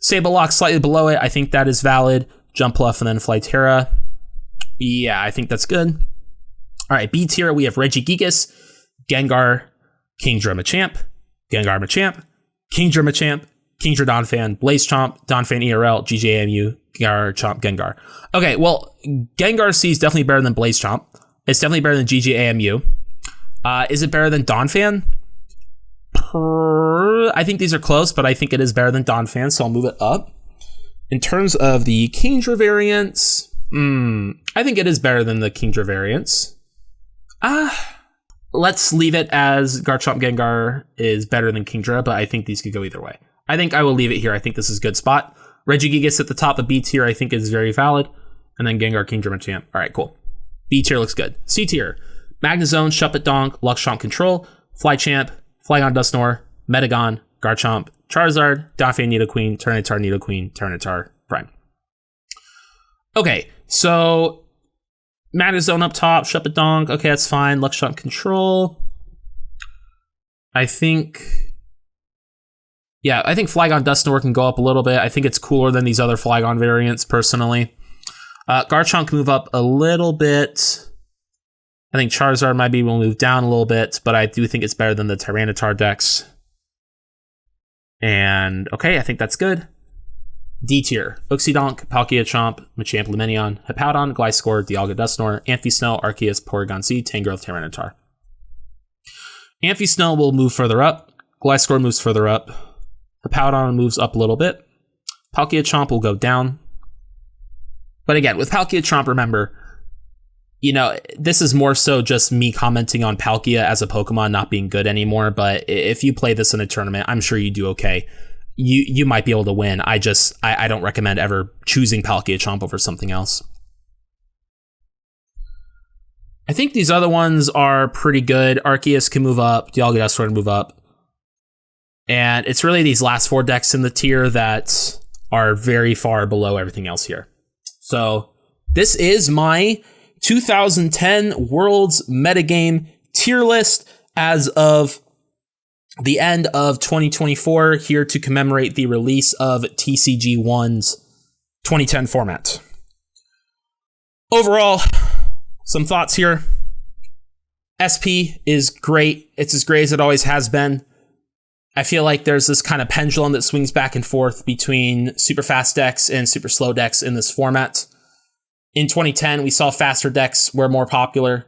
Sablelock slightly below it. I think that is valid. Jumpluff and then Flyterra. Yeah, I think that's good. All right, B tier, we have Regigigas, Gengar, Kingdra Machamp, Gengar Machamp, Kingdra Machamp, Kingdra Donphan, Blazechomp, Donphan ERL, GGAMU, Garchomp, Gengar. Okay, well, Gengar C is definitely better than Blazechomp. It's definitely better than GGAMU. Is it better than Donphan? I think these are close, but I think it is better than Donphan, so I'll move it up. In terms of the Kingdra variants, I think it is better than the Kingdra variants. Let's leave it as Garchomp Gengar is better than Kingdra, but I think these could go either way. I think I will leave it here. I think this is a good spot. Regigigas at the top of B tier, I think is very valid. And then Gengar, Kingdra, Machamp. All right, cool. B tier looks good. C tier, Magnezone, Hippowdon, Luxchomp Control, Flychamp, Flygon Dusknoir, Metagon, Garchomp, Charizard, Donphan Nidoqueen, Tyranitar Prime. Okay, so Magnezone up top, Hippowdon, okay, that's fine. Luxchomp Control. I think Flygon Dusknoir can go up a little bit. I think it's cooler than these other Flygon variants, personally. Garchomp can move up a little bit. I think Charizard will move down a little bit, but I do think it's better than the Tyranitar decks. And, okay, I think that's good. D tier, Uxie-Donk, Palkia-Chomp, Machamp, Lumineon, Hippowdon, Gliscor, Dialga, Dusknoir, Ambasnow, Arceus, Porygon-Z, Tangrowth, Tyranitar. Ambasnow will move further up. Gliscor moves further up. Hippowdon moves up a little bit. Palkia-Chomp will go down. But again, with Palkia-Chomp, remember, this is more so just me commenting on Palkia as a Pokemon not being good anymore, but if you play this in a tournament, I'm sure you do okay. You might be able to win. I don't recommend ever choosing Palkia-Chomp over something else. I think these other ones are pretty good. Arceus can move up, Dialga Dusknoir can move up. And it's really these last 4 decks in the tier that are very far below everything else here. So this is my 2010 World's Metagame tier list as of the end of 2024, here to commemorate the release of TCG1's 2010 format. Overall, some thoughts here. SP is great. It's as great as it always has been. I feel like there's this kind of pendulum that swings back and forth between super fast decks and super slow decks in this format. In 2010, we saw faster decks were more popular.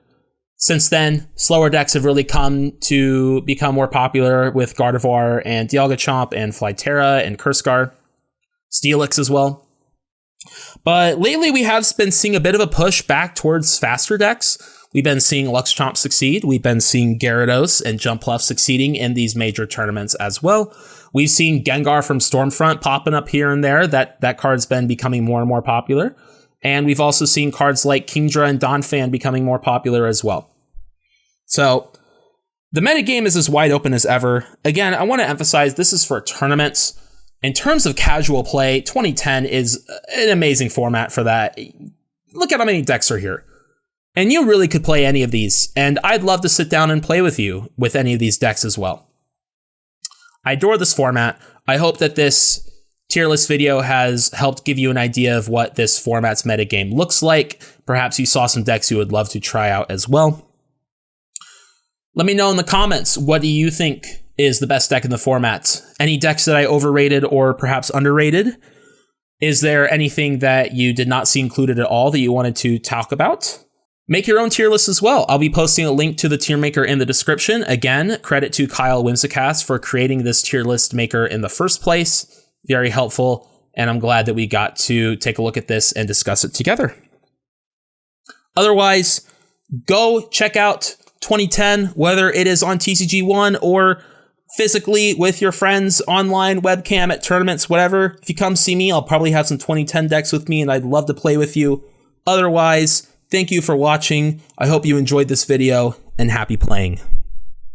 Since then, slower decks have really come to become more popular with Gardevoir and Dialgachomp and Flyterra and Cursegar. Steelix as well. But lately, we have been seeing a bit of a push back towards faster decks. We've been seeing Luxchomp succeed. We've been seeing Gyarados and Jumpluff succeeding in these major tournaments as well. We've seen Gengar from Stormfront popping up here and there. That card's been becoming more and more popular. And we've also seen cards like Kingdra and Donphan becoming more popular as well. So the metagame is as wide open as ever. Again, I want to emphasize this is for tournaments. In terms of casual play, 2010 is an amazing format for that. Look at how many decks are here. And you really could play any of these. And I'd love to sit down and play with you with any of these decks as well. I adore this format. I hope that this tier list video has helped give you an idea of what this format's metagame looks like. Perhaps you saw some decks you would love to try out as well. Let me know in the comments, what do you think is the best deck in the format? Any decks that I overrated or perhaps underrated? Is there anything that you did not see included at all that you wanted to talk about? Make your own tier list as well. I'll be posting a link to the tier maker in the description. Again, credit to Kyle Whimsicast for creating this tier list maker in the first place. Very helpful, and I'm glad that we got to take a look at this and discuss it together. Otherwise, go check out 2010, whether it is on TCG1 or physically with your friends, online, webcam, at tournaments, whatever. If you come see me, I'll probably have some 2010 decks with me, and I'd love to play with you. Otherwise, thank you for watching. I hope you enjoyed this video, and happy playing.